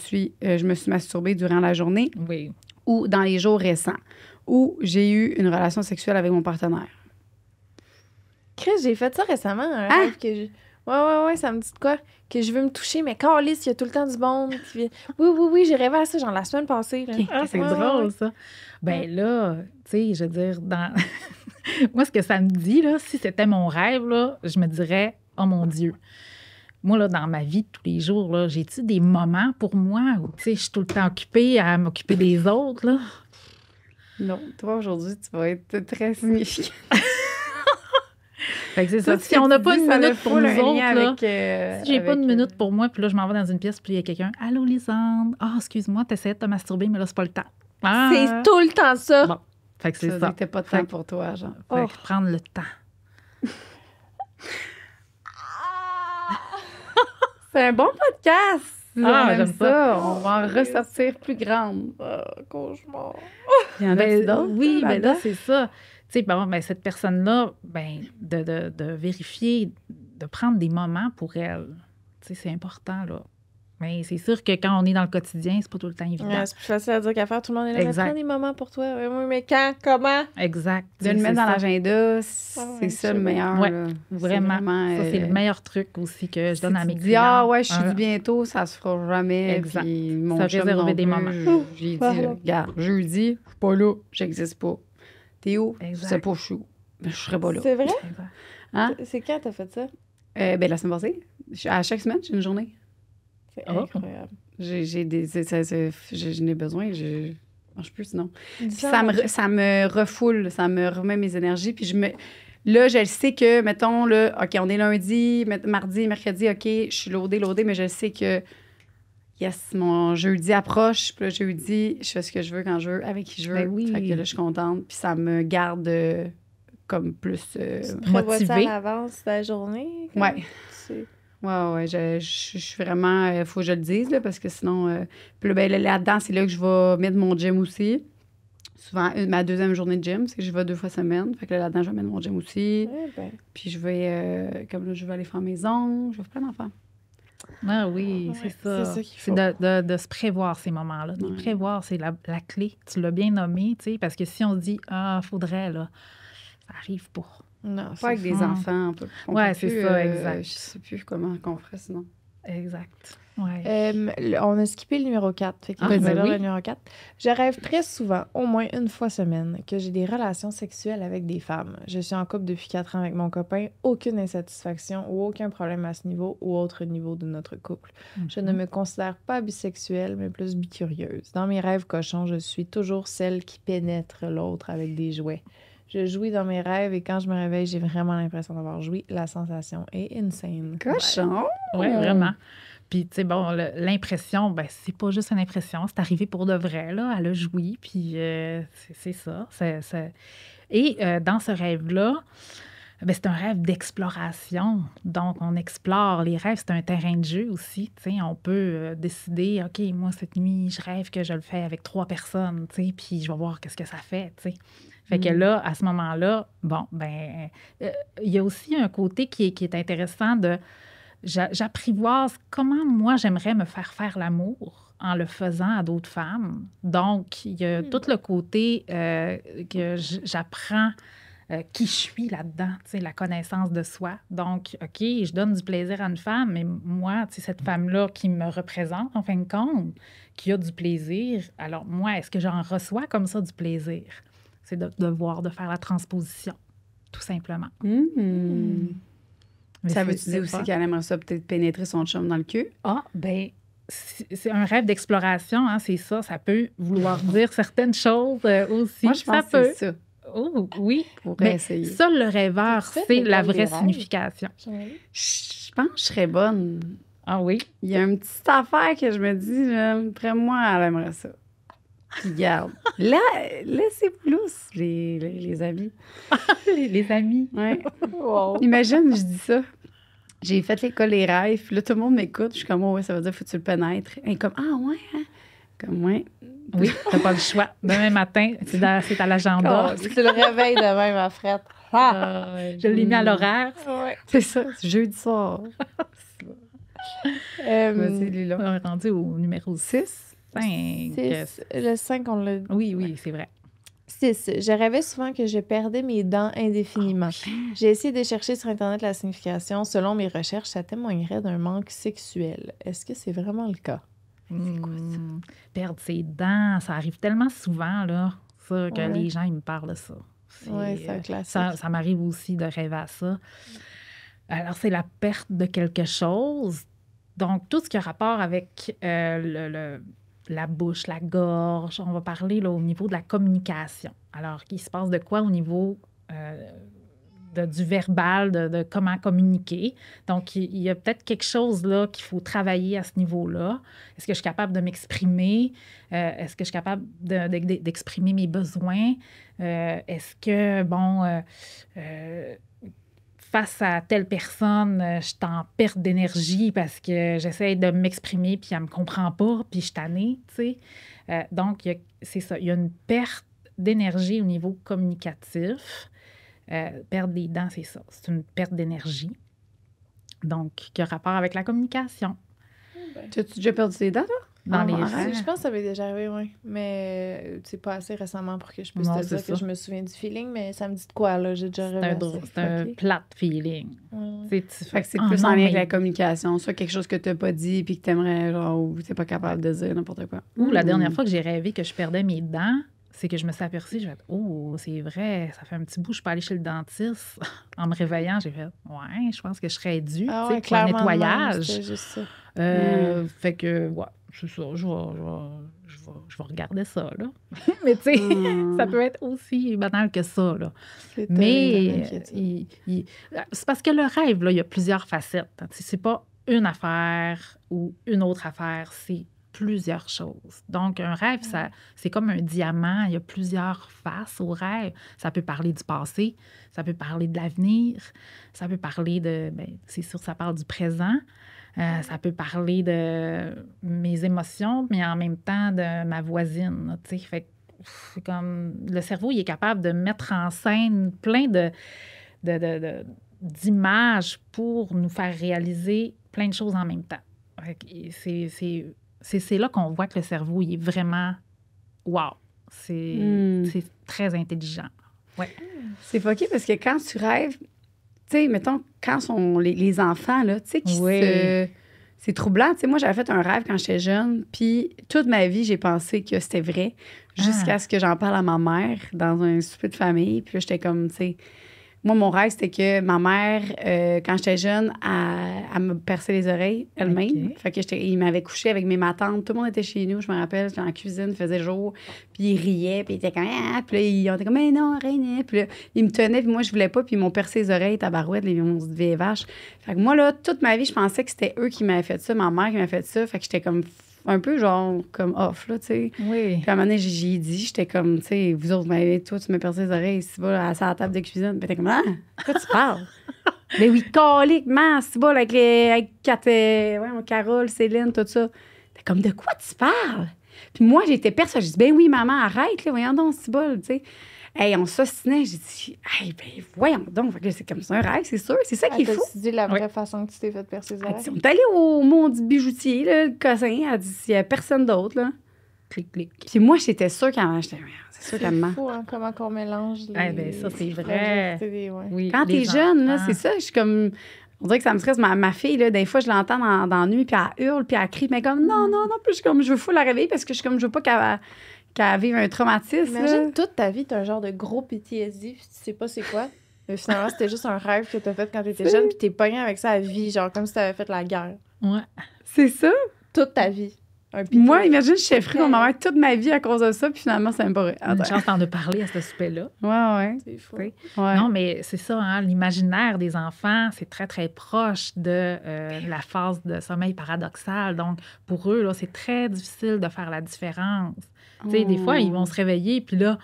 me suis masturbée durant la journée ou dans les jours récents, où j'ai eu une relation sexuelle avec mon partenaire.
Chris, j'ai fait ça récemment, un rêve que je... Ouais, ça me dit de quoi? Que je veux me toucher, mais câlisse, il y a tout le temps du monde. Qui... Oui, j'ai rêvé à ça, genre la semaine passée. Là.
Okay. C'est drôle, ça. Ben là, tu sais, je veux dire, moi, ce que ça me dit, là, si c'était mon rêve, là, je me dirais, oh mon Dieu. Moi, là, dans ma vie de tous les jours, là, j'ai-tu des moments pour moi où, tu sais, je suis tout le temps occupée à m'occuper des autres, là?
Non, toi, aujourd'hui, tu vas être très significatif.
Fait que c'est ça. Si on n'a pas une minute pour nous autres, là, si j'ai pas une minute pour moi, puis là, je m'en vais dans une pièce, puis il y a quelqu'un, « Allô, Lisande? Ah, excuse-moi, t'essayais de te masturber, mais là, c'est pas le temps. »
C'est tout le temps ça.
Bon, fait que c'est ça.
Ça veut dire que t'as pas de temps pour toi, genre.
Fait que prendre le temps.
C'est un bon podcast.
J'aime ça.
On va en ressortir plus grande.
Cauchemar.
Il y en a d'autres?
Oui, mais là, c'est ça. Tu sais, ben, cette personne-là, ben, de vérifier, de prendre des moments pour elle. Tu sais, c'est important, là. Mais c'est sûr que quand on est dans le quotidien, c'est pas tout le temps évident.
Ouais, c'est plus facile à dire qu'à faire. Tout le monde est là. Prends des moments pour toi. Oui, mais quand? Comment?
Exact.
De le mettre dans l'agenda, c'est ça le meilleur.
Oui, vraiment. Ça, c'est le meilleur truc aussi que je donne à mes clients.
Tu dis, ah ouais, je suis dit bientôt, ça se fera jamais.
Exact.
Puis mon
ça réserver des moments.
J'ai dit, regarde, jeudi, je suis pas là, j'existe pas. T'es où?
Exact.
Je sais pas, je suis où. je serais pas là.
C'est vrai?
Hein?
C'est quand t'as fait ça?
La semaine passée. À chaque semaine, j'ai une journée.
C'est incroyable.
Je n'ai besoin, je mange plus sinon. Puis
Ça
ça me refoule, ça me remet mes énergies. Puis là, je le sais que, mettons, là, OK, on est lundi, mardi, mercredi, OK, je suis loadée, mais je sais que, yes, mon jeudi approche. Puis là, jeudi, je fais ce que je veux quand je veux, avec qui je veux.
Ben oui.
Fait que là, je suis contente. Puis ça me garde comme plus
prévois ça à
motivée.
l'avance ta journée?
Ouais. Ouais, je suis vraiment... faut que je le dise, là, parce que sinon... puis là-dedans, c'est là que je vais mettre mon gym aussi. Souvent, ma deuxième journée de gym, c'est que je vais 2 fois semaine. Fait que là-dedans, je vais mettre mon gym aussi.
Ouais, ben.
Puis je vais... comme là, je vais aller faire mes ongles. Je vais faire plein d'enfants.
Ah oui,
Ouais,
c'est ça.
c'est ça qu'il
C'est
faut.
de se prévoir ces moments-là. De
Ouais.
prévoir, c'est la clé. Tu l'as bien nommé, tu sais, parce que si on se dit, faudrait, là, ça arrive pas.
Non,
Pas avec des
fun.
enfants. On
Ouais,
peut
c'est
plus,
ça, exact.
Je sais plus comment qu'on ferait sinon.
Exact. Ouais.
On a skippé le numéro 4. Fait que
Ah,
je vais
ben
lire
oui.
le numéro 4. Je rêve très souvent, au moins une fois semaine, que j'ai des relations sexuelles avec des femmes. Je suis en couple depuis 4 ans avec mon copain. Aucune insatisfaction ou aucun problème à ce niveau ou autre niveau de notre couple. Je ne me considère pas bisexuelle, mais plus bicurieuse. Dans mes rêves cochons, je suis toujours celle qui pénètre l'autre avec des jouets. Je jouis dans mes rêves et quand je me réveille, j'ai vraiment l'impression d'avoir joui. La sensation est insane.
Cochon!
Oui, vraiment. Puis, tu sais, bon, l'impression, ben c'est pas juste une impression, c'est arrivé pour de vrai, là. Elle a joui, puis c'est ça. Et dans ce rêve-là, ben, c'est un rêve d'exploration. Donc, on explore. Les rêves, c'est un terrain de jeu aussi. Tu sais, on peut décider, OK, moi, cette nuit, je rêve que je le fais avec 3 personnes, tu sais, puis je vais voir qu'est-ce que ça fait, tu sais. Fait que là, à ce moment-là, bon, ben, il y a aussi un côté qui est intéressant de... J'apprivoise comment moi, j'aimerais me faire l'amour en le faisant à d'autres femmes. Donc, il y a tout le côté que j'apprends qui je suis là-dedans, tu sais, la connaissance de soi. Donc, OK, je donne du plaisir à une femme, mais moi, tu sais, cette femme-là qui me représente, en fin de compte, qui a du plaisir, alors moi, est-ce que j'en reçois comme ça du plaisir? C'est de faire la transposition, tout simplement. Mais
Ça veut
c'est
dire aussi
fun.
qu'elle aimerait ça peut-être pénétrer son chum dans le cul?
Ah, bien, c'est un rêve d'exploration, hein, c'est ça. Ça peut vouloir dire certaines choses aussi.
Moi, je pense
ça
que
peut.
c'est ça.
Oh, oui.
Pour
Mais
essayer.
ça, le rêveur,
Tu fais
c'est
l'école
la
des
vraie
rêves?
signification.
Je pense que je serais bonne.
Ah oui?
Il y a une petite affaire que je me dis, après moi, elle aimerait ça. Puis garde. Là c'est plus les amis.
les amis.
Ouais.
Wow.
Imagine, je dis ça. J'ai fait l'école des rêves. Puis là, tout le monde m'écoute. Je suis comme, oh, ouais, ça veut dire faut que tu le pénètres. Et comme, ah, ouais, hein? Comme, ouais.
Oui, t'as pas le choix. Demain matin, c'est à l'agenda.
Tu le réveilles demain, ma frette.
Je l'ai mis à l'horaire.
Ouais.
C'est ça, c'est jeudi soir. Vas-y, Lila.
On est rendu au numéro 6. 5.
Le 5, on l'a...
Oui, c'est vrai.
6. Je rêvais souvent que je perdais mes dents indéfiniment. J'ai essayé de chercher sur Internet la signification. Selon mes recherches, ça témoignerait d'un manque sexuel. Est-ce que c'est vraiment le cas?
Perdre ses dents, ça arrive tellement souvent, là, ça, que
Ouais.
les gens, ils me parlent de ça.
Oui, c'est un classique.
Ça m'arrive aussi de rêver à ça. Alors, c'est la perte de quelque chose. Donc, tout ce qui a rapport avec la bouche, la gorge, on va parler là, au niveau de la communication. Alors, il se passe de quoi au niveau du verbal, de comment communiquer. Donc, il y a peut-être quelque chose là qu'il faut travailler à ce niveau-là. Est-ce que je suis capable de m'exprimer? Est-ce que je suis capable d'exprimer mes besoins? Est-ce que, face à telle personne, je suis en perte d'énergie parce que j'essaie de m'exprimer puis elle me comprend pas, puis je suis tannée, tu sais. Donc, c'est ça. Il y a une perte d'énergie au niveau communicatif. Perdre des dents, c'est ça. C'est une perte d'énergie. Donc, qui a rapport avec la communication.
As-tu déjà perdu tes dents, toi?
Dans les
rêves?
Je pense que ça m'est déjà arrivé, oui. Mais c'est pas assez récemment pour que je puisse
Non,
te
c'est
dire que
ça.
je me souviens du feeling, mais ça me dit de quoi, là? J'ai déjà rêvé.
C'est un plate feeling.
Fait que c'est plus en lien avec la communication. Soit quelque chose que tu n'as pas dit puis que tu aimerais, genre, ou tu n'es pas capable de dire n'importe quoi.
Ou la dernière fois que j'ai rêvé que je perdais mes dents, c'est que je me suis aperçue, j'ai fait « Oh, c'est vrai, ça fait un petit bout, je peux aller chez le dentiste. » En me réveillant, j'ai fait « Ouais, je pense que je serais due pour un nettoyage. »
C'est juste ça.
Fait que, ouais, c'est ça, je vais regarder ça, là. Mais tu sais, ça peut être aussi banal que ça, là. Mais c'est parce que le rêve, là, il y a plusieurs facettes. C'est pas une affaire ou une autre affaire, c'est plusieurs choses. Donc, un rêve, c'est comme un diamant. Il y a plusieurs faces au rêve. Ça peut parler du passé, ça peut parler de l'avenir, ça peut parler de... Bien, c'est sûr, ça parle du présent. Ça peut parler de mes émotions, mais en même temps de ma voisine. Tu sais, fait que c'est comme... Le cerveau, il est capable de mettre en scène plein d'images pour nous faire réaliser plein de choses en même temps. C'est là qu'on voit que le cerveau, il est vraiment... Wow! C'est très intelligent. Ouais.
C'est fucké parce que quand tu rêves, tu sais, mettons, quand sont les enfants, là, tu sais, c'est troublant. Tu sais, moi, j'avais fait un rêve quand j'étais jeune, puis toute ma vie, j'ai pensé que c'était vrai, jusqu'à ce que j'en parle à ma mère dans un souper de famille. Puis là, j'étais comme, tu sais... Moi, mon rêve, c'était que ma mère, quand j'étais jeune, elle me perçait les oreilles elle-même.
Okay.
Fait que il m'avait couché avec ma tante. Tout le monde était chez nous, je me rappelle. J'étais en cuisine, il faisait jour. Puis ils riaient, puis ils étaient comme... Ah! Puis là, ils étaient comme, mais non, rien. Puis là, ils me tenaient, puis moi, je voulais pas. Puis ils m'ont percé les oreilles, tabarouette, ils m'ont dit vieille vache. Fait que moi, là, toute ma vie, je pensais que c'était eux qui m'avaient fait ça, ma mère qui m'avait fait ça. Fait que j'étais comme... un peu genre comme off, là, tu sais.
Oui.
Puis à un moment donné, j'ai dit, j'étais comme, tu sais, vous autres, toi, tu m'as percé les oreilles, c'est pas à la table de cuisine. Puis t'es comme, ah, quoi tu parles? Mais oui, caliquement, c'est pas avec Carole, Céline, tout ça. T'es comme, de quoi tu parles? Puis moi, j'étais persuadée. J'ai dit, ben oui, maman, arrête, là, voyons donc, c'est bol, tu sais. Hey, on s'ostinait. J'ai dit, hey, ben voyons donc. Fait que c'est comme ça un rêve, c'est sûr. C'est ça qu'il faut.
Tu dis la vraie façon que tu t'es fait percer les oreilles.
On est allé au maudit bijoutier, là, le cousin. Elle a dit, il n'y a personne d'autre, là.
Clic, clic.
Puis moi, j'étais sûre qu'elle m'en achetait. C'est sûr qu'elle me ment.
C'est fou, hein, comment qu'on mélange les...
Ben, ça, c'est vrai.
Oui.
Quand t'es jeune, là, c'est ça. Je suis comme... On dirait que ça me stresse. Ma fille, là, des fois, je l'entends dans la nuit, puis elle hurle, puis elle crie. Mais comme, non. Puis je suis comme, je veux fou la réveiller parce que je suis comme, je veux pas qu'elle vive un traumatisme.
Imagine, toute ta vie, t'as un genre de gros PTSD, puis tu sais pas c'est quoi. Mais finalement, c'était juste un rêve que t'as fait quand t'étais jeune, puis t'es pogné avec ça à vie, genre comme si t'avais fait la guerre.
Ouais.
C'est ça.
Toute ta vie.
Moi, imagine, je chefferie contre ma mère toute ma vie à cause de ça, puis finalement, c'est même pas vrai.
Une chance t'en as parlé à ce souper-là.
Ouais.
C'est fou.
Ouais.
Non, mais c'est ça, hein, l'imaginaire des enfants, c'est très, très proche de la phase de sommeil paradoxal. Donc, pour eux, là, c'est très difficile de faire la différence. Tu sais, des fois, ils vont se réveiller, puis là,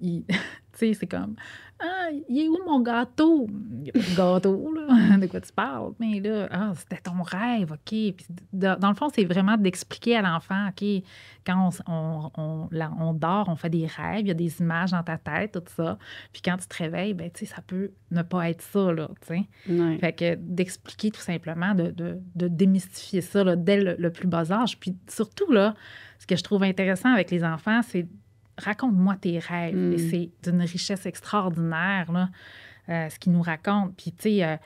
tu sais, c'est comme... Ah, il est où mon gâteau? Il n'y a pas de gâteau, là. De quoi tu parles? Mais là, c'était ton rêve, OK. Puis dans le fond, c'est vraiment d'expliquer à l'enfant, OK, quand on dort, on fait des rêves, il y a des images dans ta tête, tout ça. Puis quand tu te réveilles, ben tu sais, ça peut ne pas être ça, là, tu sais.
Ouais.
Fait que d'expliquer tout simplement, de démystifier ça, là, dès le plus bas âge. Puis surtout, là, ce que je trouve intéressant avec les enfants, c'est raconte-moi tes rêves. Et c'est d'une richesse extraordinaire, là, ce qu'ils nous racontent. Puis, tu sais,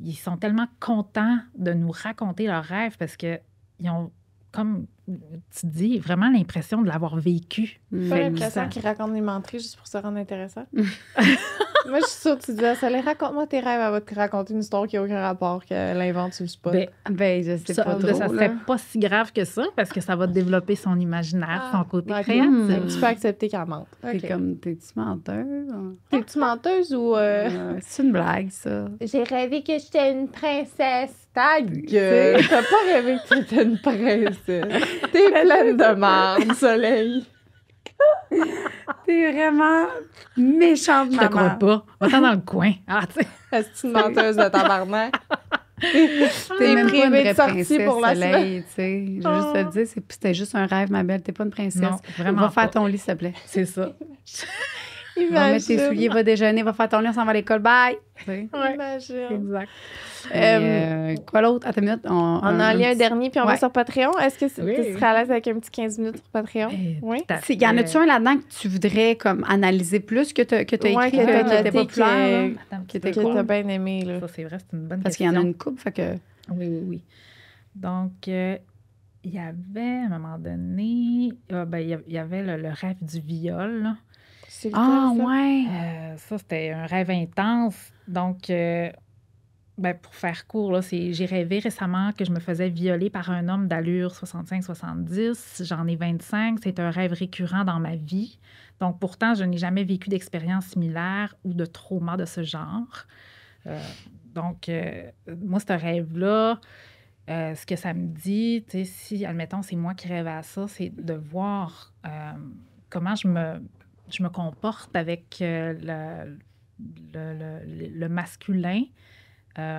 ils sont tellement contents de nous raconter leurs rêves parce qu'ils ont, comme tu dis, vraiment l'impression de l'avoir vécu.
Pas l'impression qu'ils racontent des menteries juste pour se rendre intéressant. Moi, je suis sûre que tu disais, ça, raconte-moi tes rêves, elle va te raconter une histoire qui n'a aucun rapport, qu'elle invente sur le spot.
Ben, je sais pas trop.
Ça serait pas si grave que ça, parce que ça va développer son imaginaire, son côté créatif.
Tu peux accepter qu'elle mente.
T'es comme, t'es-tu menteuse?
T'es-tu menteuse ou...
C'est une blague, ça.
J'ai rêvé que j'étais une princesse. Ta gueule! T'as pas rêvé que t'étais une princesse. T'es pleine de marde, Soleil.
T'es vraiment méchante, maman.
Je te crois pas. Va-t'en dans le coin. Ah, tu sais.
Est-ce une menteuse de tabarnak?
T'es même pas une vraie princesse,
pour la
Soleil, tu sais. Je veux juste te le dire, c'était juste un rêve, ma belle. T'es pas une princesse.
Non, vraiment
Va faire
pas.
ton lit, s'il te plaît.
C'est ça.
Va mettre tes souliers, va déjeuner, va faire ton lit, on s'en va à l'école. Bye!
Ouais. Imagine.
Exact. Quoi l'autre? Attends une minute.
On a un lien dernier, puis on va sur Patreon. Est-ce que
Oui.
tu serais à l'aise avec un petit 15 minutes sur Patreon? Oui.
Y en a-tu un là-dedans que tu voudrais comme analyser plus, que t'as écrit,
Ouais,
qui était populaire?
Attends,
Qui était
Que
cool.
t'as bien aimé, là.
Ça, c'est vrai, c'est une bonne
Parce qu'il
question.
y en a une couple, fait que...
Oui. Donc, il il y avait, à un moment donné, il y avait le rêve du viol. Là.
C'est lequel, ça?
Ouais.
Ça, c'était un rêve intense. Donc, pour faire court, là, j'ai rêvé récemment que je me faisais violer par un homme d'allure 65-70. J'en ai 25. C'est un rêve récurrent dans ma vie. Donc, pourtant, je n'ai jamais vécu d'expérience similaire ou de trauma de ce genre. Donc, moi, ce rêve-là, ce que ça me dit, tu sais, si, admettons, c'est moi qui rêve à ça, c'est de voir comment je me comporte avec le masculin,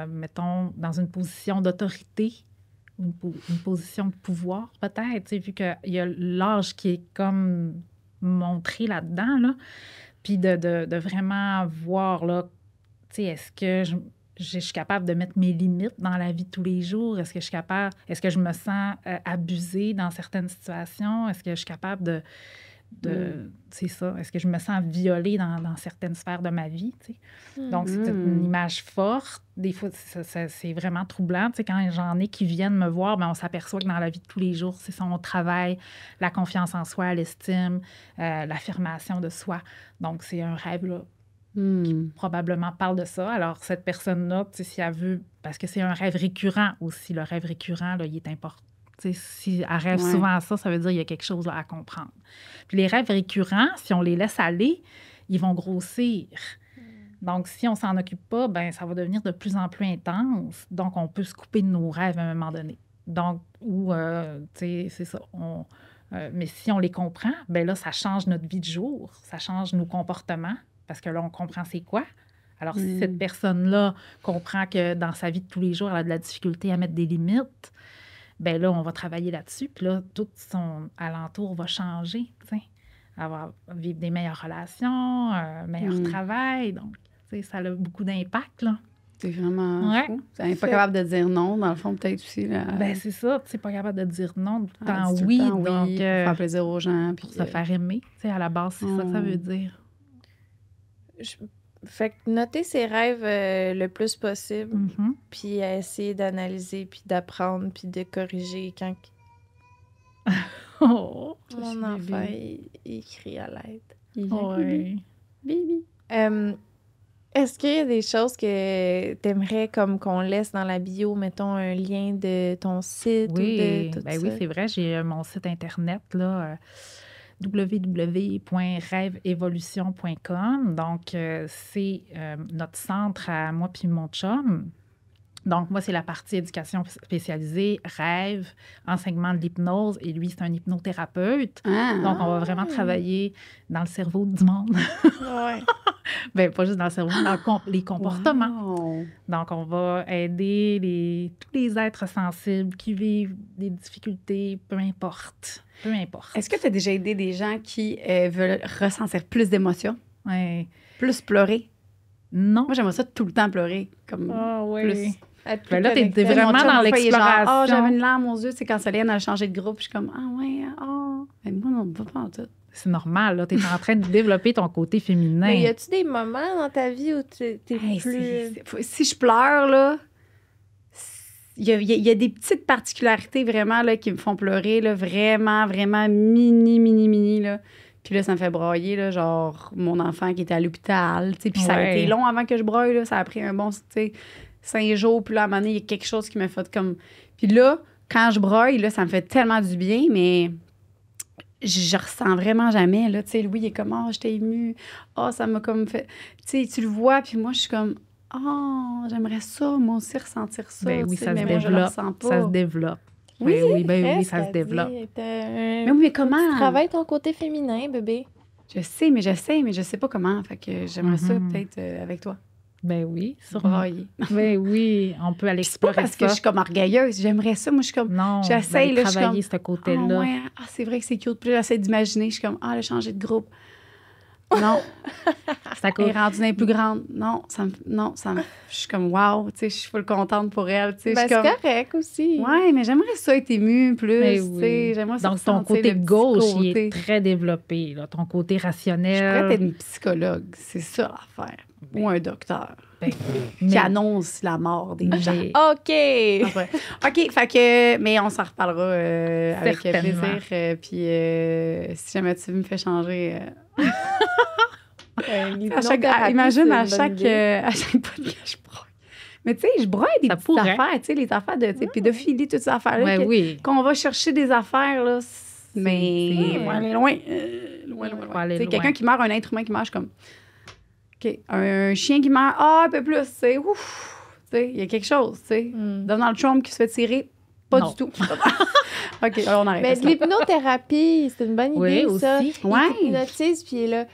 mettons, dans une position d'autorité, une position de pouvoir, peut-être, tu sais, vu qu'il y a l'âge qui est comme montré là-dedans, là, puis de vraiment voir, là, tu sais, est-ce que je suis capable de mettre mes limites dans la vie de tous les jours? Est-ce que je me sens abusée dans certaines situations? Est-ce que je suis capable c'est ça, est-ce que je me sens violée dans certaines sphères de ma vie? Tu sais? Donc, c'est une image forte. Des fois, c'est vraiment troublant. Tu sais, quand j'en ai qui viennent me voir, on s'aperçoit que dans la vie de tous les jours, c'est son travail, la confiance en soi, l'estime, l'affirmation de soi. Donc, c'est un rêve, là, qui probablement parle de ça. Alors, cette personne-là, tu sais, si elle veut... Parce que c'est un rêve récurrent aussi. Le rêve récurrent, là, il est important. Tu sais, si elle rêve souvent à ça, ça veut dire qu'il y a quelque chose là, à comprendre. Puis les rêves récurrents, si on les laisse aller, ils vont grossir. Donc, si on s'en occupe pas, ça va devenir de plus en plus intense. Donc, on peut se couper de nos rêves à un moment donné. Donc, tu sais, c'est ça. Mais si on les comprend, là, ça change notre vie de jour. Ça change nos comportements. Parce que là, on comprend c'est quoi. Alors, si cette personne-là comprend que dans sa vie de tous les jours, elle a de la difficulté à mettre des limites, là, on va travailler là-dessus. Puis là, tout son alentour va changer, tu sais. Elle va vivre des meilleures relations, un meilleur travail. Donc, tu sais, ça a beaucoup d'impact, là.
C'est vraiment fou. Elle n'est pas capable de dire non, dans le fond, peut-être aussi. Là.
C'est ça. Tu sais, pas capable de dire non. Tout le temps,
tout
oui.
Le temps,
donc,
pour faire plaisir aux gens.
Pour se faire aimer. Tu sais, à la base, c'est ça que ça veut dire.
Fait que noter ses rêves le plus possible, puis essayer d'analyser, puis d'apprendre, puis de corriger quand... Mon enfant, il crie à l'aide.
Oui.
Bibi.
Est-ce qu'il y a des choses que t'aimerais comme qu'on laisse dans la bio, mettons un lien de ton site ou de tout ça?
Oui, c'est vrai. J'ai mon site Internet, là... www.rêveevolution.com. Donc, c'est notre centre à moi puis mon chum. Donc, moi, c'est la partie éducation spécialisée, rêve, enseignement de l'hypnose. Et lui, c'est un hypnothérapeute. Donc, on va vraiment travailler dans le cerveau du monde. Pas juste dans le cerveau, dans les comportements.
Wow.
Donc, on va aider tous les êtres sensibles qui vivent des difficultés, peu importe. Peu importe.
Est-ce que tu as déjà aidé des gens qui veulent ressentir plus d'émotions?
Oui.
Plus pleurer?
Non.
Moi, j'aimerais ça tout le temps pleurer. Comme plus.
Là, t'es vraiment dans l'exploration.
J'avais une larme aux yeux. C'est quand Solène a changé de groupe. Je suis comme, Mais moi, non, pas en tout.
C'est normal, là. T'es en train de développer ton côté féminin.
Mais y a-tu des moments dans ta vie où t'es plus...
Si je pleure, là, il y a des petites particularités vraiment là, qui me font pleurer, là, vraiment, vraiment mini, là. Puis là, ça me fait brailler, là, genre mon enfant qui était à l'hôpital, tu sais, puis ça a été long avant que je braille, là, ça a pris un bon, tu sais, 5 jours, puis là, à un moment donné, il y a quelque chose qui m'a fait comme... Puis là, quand je braille, là, ça me fait tellement du bien, mais je ressens vraiment jamais, là, tu sais, Louis, il est comme, j'étais émue, ça m'a comme fait... Tu sais, tu le vois, puis moi, je suis comme, j'aimerais ça, moi aussi, ressentir ça,
oui, ça
mais
se
moi,
développe,
je le ressens pas.
Ça se développe.
Oui,
oui, ça se développe.
Mais comment?
Tu travailles ton côté féminin, bébé.
Je sais, mais je sais pas comment. Fait que j'aimerais ça peut-être avec toi.
Oui, sûrement. Oui, on peut aller explorer ça.
C'est pas parce que je suis comme orgueilleuse. J'aimerais ça. Moi, je suis comme...
Non,
j'essaie, là,
travailler ce côté-là.
C'est vrai que c'est cute. Puis là, j'essaie d'imaginer. Je suis comme, là, changer de groupe. Non.
Ça
Elle est rendue dans les plus grandes. Non, je suis comme, wow, tu sais, je suis full contente pour elle. Tu sais,
Ben,
je suis comme,
c'est correct aussi.
ouais, mais j'aimerais ça être émue plus.
Mais
Tu
oui.
sais, j'aimerais ça
Donc, ton
ressentir
côté
le petit
gauche, il
côté.
est très développé. Là. Ton côté
Je
rationnel.
pourrais être une psychologue, c'est ça l'affaire. Ou un docteur
Ben,
qui annonce la mort des gens.
mais-
OK.
Enfin, OK, fait que, mais on s'en reparlera avec
Certainement.
plaisir. Puis si jamais tu me fais changer. Imagine à chaque podcast, je broye. Mais tu sais, je broye des
Ça
petites
pourrait.
affaires, tu sais, les affaires de pédophilie, toutes ces affaires-là.
Ouais, oui.
Qu'on va chercher des affaires, là. Mais
c'est-
on va aller loin. Loin.
Faut aller
Tu sais,
loin.
quelqu'un qui meurt, un être humain qui meurt, je suis comme. OK. Un chien qui meurt, un peu plus, tu sais. Ouf. Tu sais, il y a quelque chose, tu sais. Donald Trump qui se fait tirer, pas
Non.
du tout. OK, alors on arrête.
Mais de l'hypnothérapie, c'est une bonne
Oui,
idée, ça.
aussi.
Il
Ouais.
t'hypnotise, puis là,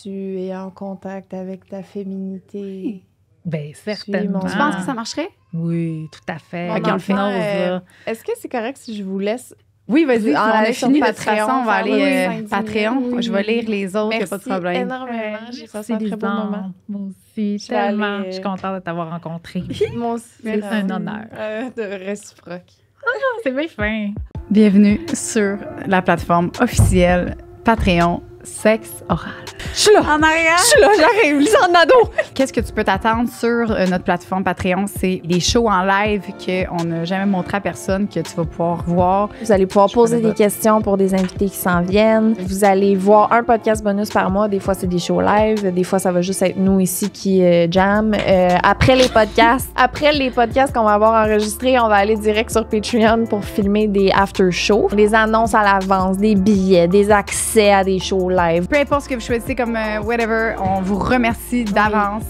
tu es en contact avec ta féminité.
Ben, certainement.
mon-
Tu penses que ça marcherait?
Oui, tout à fait.
Mon
Ok, on le fait.
enfant,
L'hypnose, là.
Est-ce que c'est correct si je vous laisse?
Oui, vas-y.
En
On a
aller sur
fini de toute
Patreon,
façon. On va
faire
aller
le 5-10
Patreon.
minutes.
Je vais lire les autres, il n'y a
Merci
pas de problème.
énormément. J'ai passé
Merci,
un très beau
Lisanne.
moment.
Moi aussi,
Je vais aller,
tellement. Je suis contente de t'avoir rencontré.
Moi aussi.
C'est un honneur.
De réciproque.
C'est bien fin.
Bienvenue sur la plateforme officielle Patreon Sexe Oral.
Je suis là.
En arrière!
Je suis là, j'arrive. Lisanne Nadeau.
Qu'est-ce que tu peux t'attendre sur notre plateforme Patreon? C'est des shows en live qu'on n'a jamais montré à personne, que tu vas pouvoir voir.
Vous allez pouvoir poser
connais
des
pas.
questions pour des invités qui s'en viennent. Vous allez voir un podcast bonus par mois. Des fois, c'est des shows live. Des fois, ça va juste être nous ici qui jam. Après les podcasts qu'on va avoir enregistrés, on va aller direct sur Patreon pour filmer des after-shows. Des annonces à l'avance, des billets, des accès à des shows live.
Peu importe ce que vous choisissez comme whatever, on vous remercie d'avance.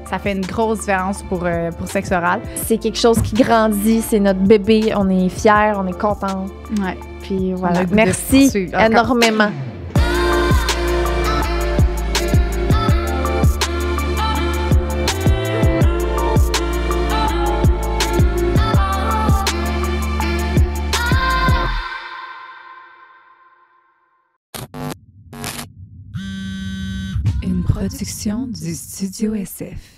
Ça fait une grosse différence pour Sexe Oral.
C'est quelque chose qui grandit. C'est notre bébé. On est fiers, on est contents.
Ouais.
Puis
On a
voilà.
le goût de
Merci
poursuivre. Encore.
énormément.
Une production du Studio SF.